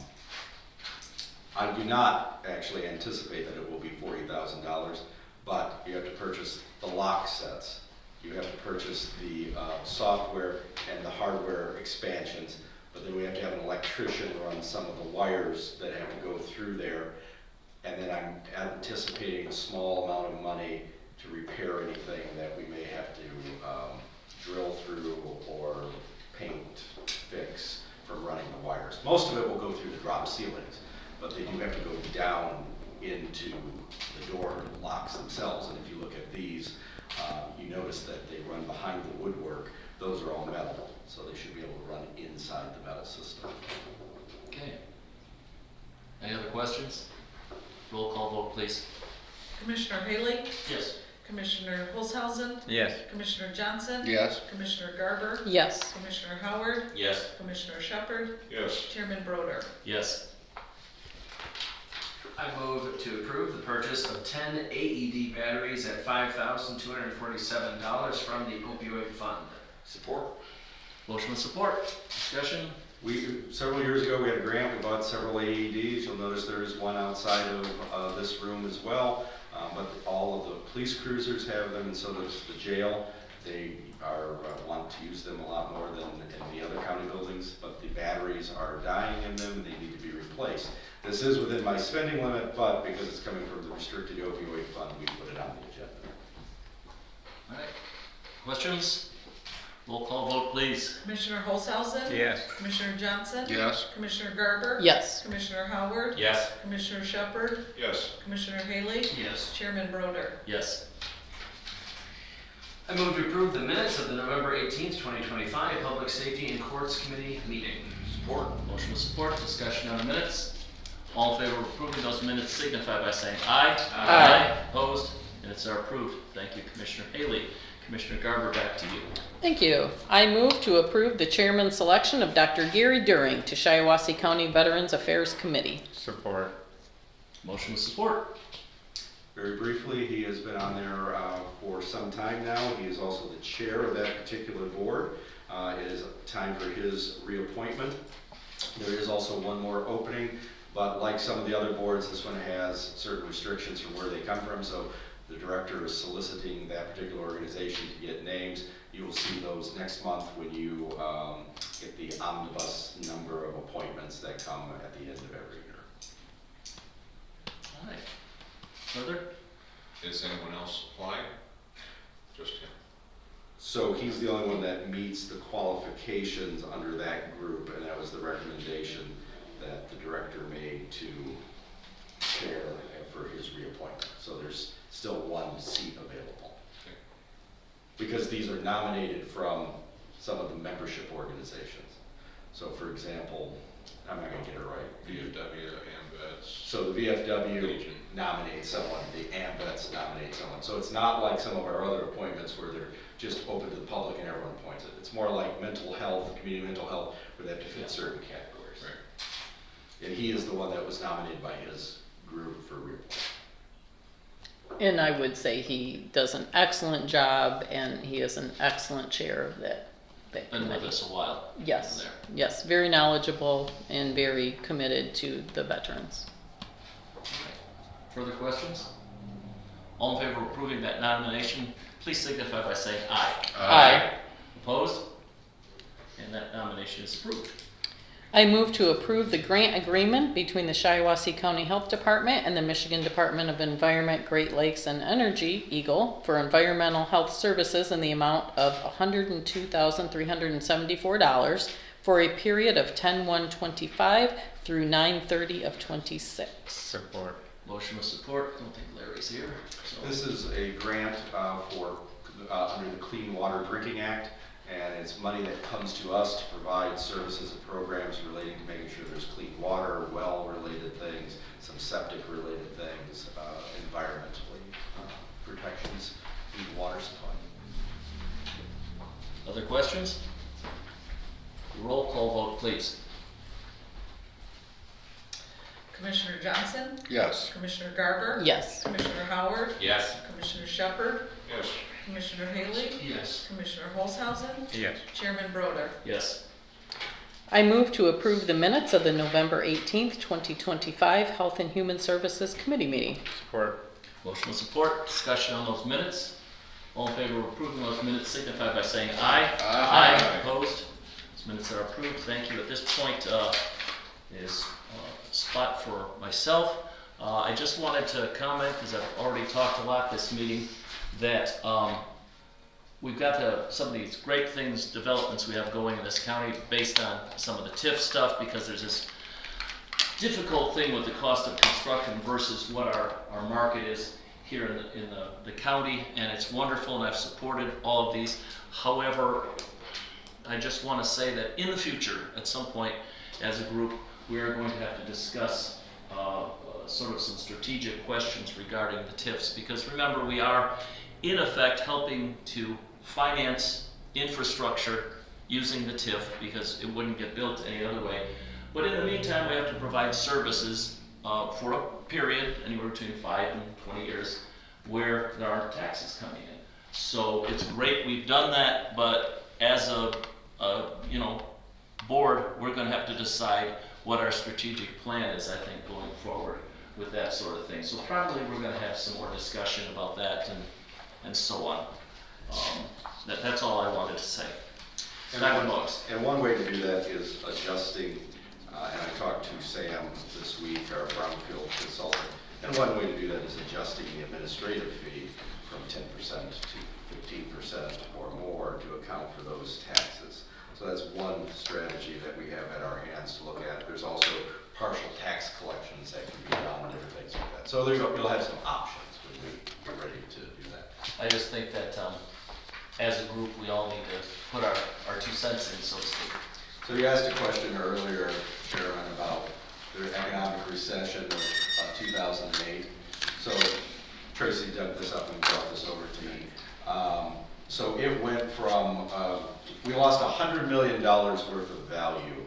I do not actually anticipate that it will be $40,000, but you have to purchase the lock sets. You have to purchase the software and the hardware expansions, but then we have to have an electrician run some of the wires that have to go through there. And then I'm anticipating a small amount of money to repair anything that we may have to drill through or paint, fix from running the wires. Most of it will go through the drop ceilings, but they do have to go down into the door locks themselves. And if you look at these, you notice that they run behind the woodwork Those are all metal, so they should be able to run inside the metal system. Okay. Any other questions? Roll call vote, please. Commissioner Haley, Yes. Commissioner Holzhausen, Yes. Commissioner Johnson, Yes. Commissioner Garber, Yes. Commissioner Howard, Yes. Commissioner Shepard, Yes. Chairman Broder. Yes. I move to approve the purchase of 10 AED batteries at $5,247 from the opioid fund. Support. Motion with support. Discussion? Several years ago, we had a grant, we bought several AEDs. You'll notice there is one outside of this room as well. But all of the police cruisers have them, and so does the jail. They want to use them a lot more than in the other county buildings, but the batteries are dying in them and they need to be replaced. This is within my spending limit, but because it's coming from the restricted opioid fund, we put it on the agenda. All right. Questions? Roll call vote, please. Commissioner Holzhausen, Yes. Commissioner Johnson, Yes. Commissioner Garber, Yes. Commissioner Howard, Yes. Commissioner Shepard, Yes. Commissioner Haley, Yes. Chairman Broder. Yes. I move to approve the minutes of the November 18th, 2025 Public Safety and Courts Committee meeting. Support. Motion with support. Discussion on the minutes. All in favor of approving those minutes signify by saying aye. Aye. Opposed? Minutes are approved. Thank you, Commissioner Haley. Commissioner Garber, back to you. Thank you. I move to approve the chairman's selection of Dr. Gary During to Shiawassee County Veterans Affairs Committee. Support. Motion with support. Very briefly, he has been on there for some time now. He is also the chair of that particular board. It is time for his reappointment. There is also one more opening, but like some of the other boards, this one has certain restrictions from where they come from, so the director is soliciting that particular organization to get names. You will see those next month when you get the omnibus number of appointments that come at the end of every year. All right. Further? Is anyone else applying? Just him? So he's the only one that meets the qualifications under that group, and that was the recommendation that the director made to chair for his reappointment. So there's still one seat available. Okay. Because these are nominated from some of the membership organizations. So for example, I'm not gonna get it right. VFW, AMVETS. So the VFW Legion. nominates someone, the AMVETS nominates someone. So it's not like some of our other appointments where they're just open to the public and everyone appoints it. It's more like mental health, community mental health, where they have to fit certain categories. Right. And he is the one that was nominated by his group for reappointment. And I would say he does an excellent job and he is an excellent chair of that Been with committee. us a while. Yes, There. yes, very knowledgeable and very committed to the veterans. All right. Further questions? All in favor of approving that nomination, please signify by saying aye. Aye. Opposed? And that nomination is approved. I move to approve the grant agreement between the Shiawassee County Health Department and the Michigan Department of Environment, Great Lakes and Energy, EGLE, for environmental health services in the amount of $102,374 for a period of 10/1/25 through 9/30 of 26. Support. Motion with support. Don't think Larry's here. So. This is a grant for under the Clean Water Drinking Act, and it's money that comes to us to provide services and programs relating to making sure there's clean water, well-related things, some septic-related things, environmentally protections in the water supply. Other questions? Roll call vote, please. Commissioner Johnson, Yes. Commissioner Garber, Yes. Commissioner Howard, Yes. Commissioner Shepard, Yes. Commissioner Haley, Yes. Commissioner Holzhausen, Yes. Chairman Broder. Yes. I move to approve the minutes of the November 18th, 2025 Health and Human Services Committee meeting. Support. Motion with support. Discussion on those minutes. All in favor of approving those minutes signify by saying aye. Aye. Opposed? Those minutes are approved. Thank you. At this point is a spot for myself. I just wanted to comment, because I've already talked a lot this meeting, that we've got some of these great things, developments we have going in this county based on some of the TIF stuff, because there's this difficult thing with the cost of construction versus what our market is here in the county, and it's wonderful, and I've supported all of these. However, I just want to say that in the future, at some point, as a group, we are going to have to discuss sort of some strategic questions regarding the TIFs, because remember, we are in effect helping to finance infrastructure using the TIF because it wouldn't get built any other way. But in the meantime, we have to provide services for a period, anywhere between 5 and 20 years, where there aren't taxes coming in. So it's great we've done that, but as a board, we're going to have to decide what our strategic plan is, I think, going forward with that sort of thing. So probably we're going to have some more discussion about that and so on. That's all I wanted to say. And one way to do that is adjusting, and I talked to Sam this week, our brownfield consultant, and one way to do that is adjusting the administrative fee from 10% to 15% or more to account for those taxes. So that's one strategy that we have at our hands to look at. There's also partial tax collections that can be done and different things like that. So you'll have some options when we get ready to do that. I just think that as a group, we all need to put our 2 cents in, so to speak. So you asked a question earlier, Chairman, about the economic recession of 2008. So Tracy dug this up and brought this over to me. So it went from, we lost $100 million worth of value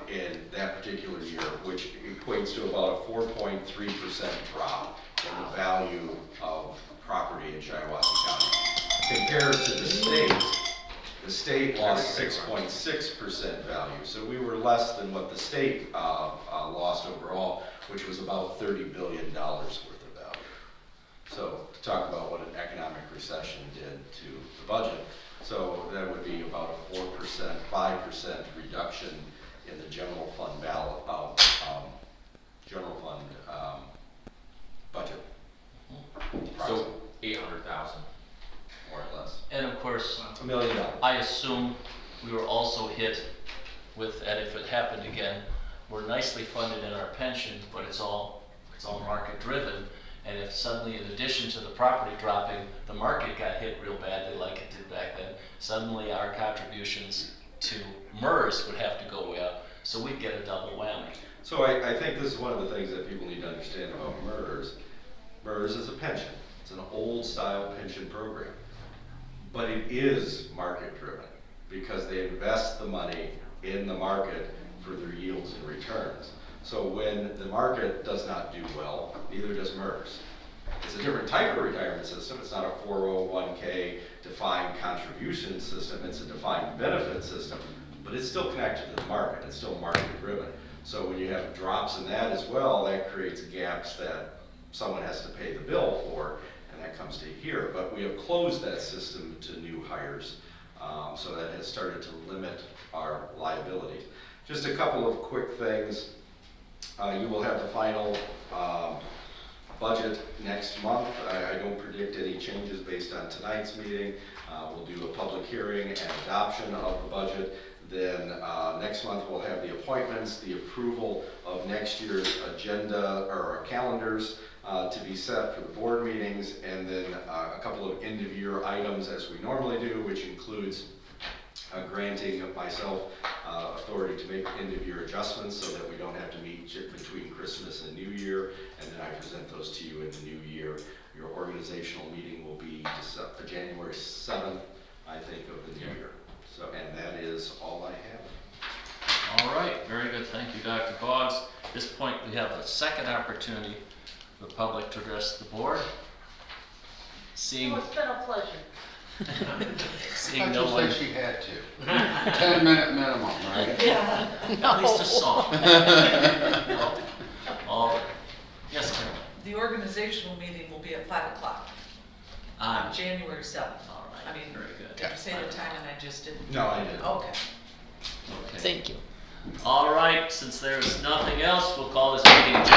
in that particular year, which equates to about a 4.3% drop in the value of property in Shiawassee County. Compared to the state lost 6.6% value. So we were less than what the state lost overall, which was about $30 billion worth of value. So to talk about what an economic recession did to the budget, so that would be about a 4%, 5% reduction in the general fund budget. So 800,000. More or less. And of course, $1 million. I assume we were also hit with, and if it happened again, we're nicely funded in our pension, but it's all market driven. And if suddenly, in addition to the property dropping, the market got hit real badly like it did back then, suddenly our contributions to MERS would have to go way up. So we'd get a double whammy. So I think this is one of the things that people need to understand about MERS. MERS is a pension. It's an old style pension program. But it is market driven because they invest the money in the market for their yields and returns. So when the market does not do well, neither does MERS. It's a different type of retirement system. It's not a 401k defined contribution system. It's a defined benefit system, but it's still connected to the market. It's still market driven. So when you have drops in that as well, that creates gaps that someone has to pay the bill for, and that comes to here. But we have closed that system to new hires, so that has started to limit our liabilities. Just a couple of quick things. You will have the final budget next month. I don't predict any changes based on tonight's meeting. We'll do a public hearing and adoption of the budget. Then next month we'll have the appointments, the approval of next year's agenda or calendars to be set for the board meetings, and then a couple of end of year items as we normally do, which includes granting myself authority to make end of year adjustments so that we don't have to meet between Christmas and New Year, and then I present those to you in the new year. Your organizational meeting will be January 7th, I think, of the new year. So, and that is all I have. All right, very good. Thank you, Dr. Boggs. At this point, we have a second opportunity for the public to address the board. Seeing, It's been a pleasure. seeing no one. I just think she had to. 10-minute minimum, right? Yeah. At least a song. All right. Yes, Carol. The organizational meeting will be at 5 o'clock on January 7th. All right. I mean, Very good. did you say the time and I just didn't? No, I didn't. Okay. Okay. Thank you. All right, since there's nothing else, we'll call this meeting adjourned.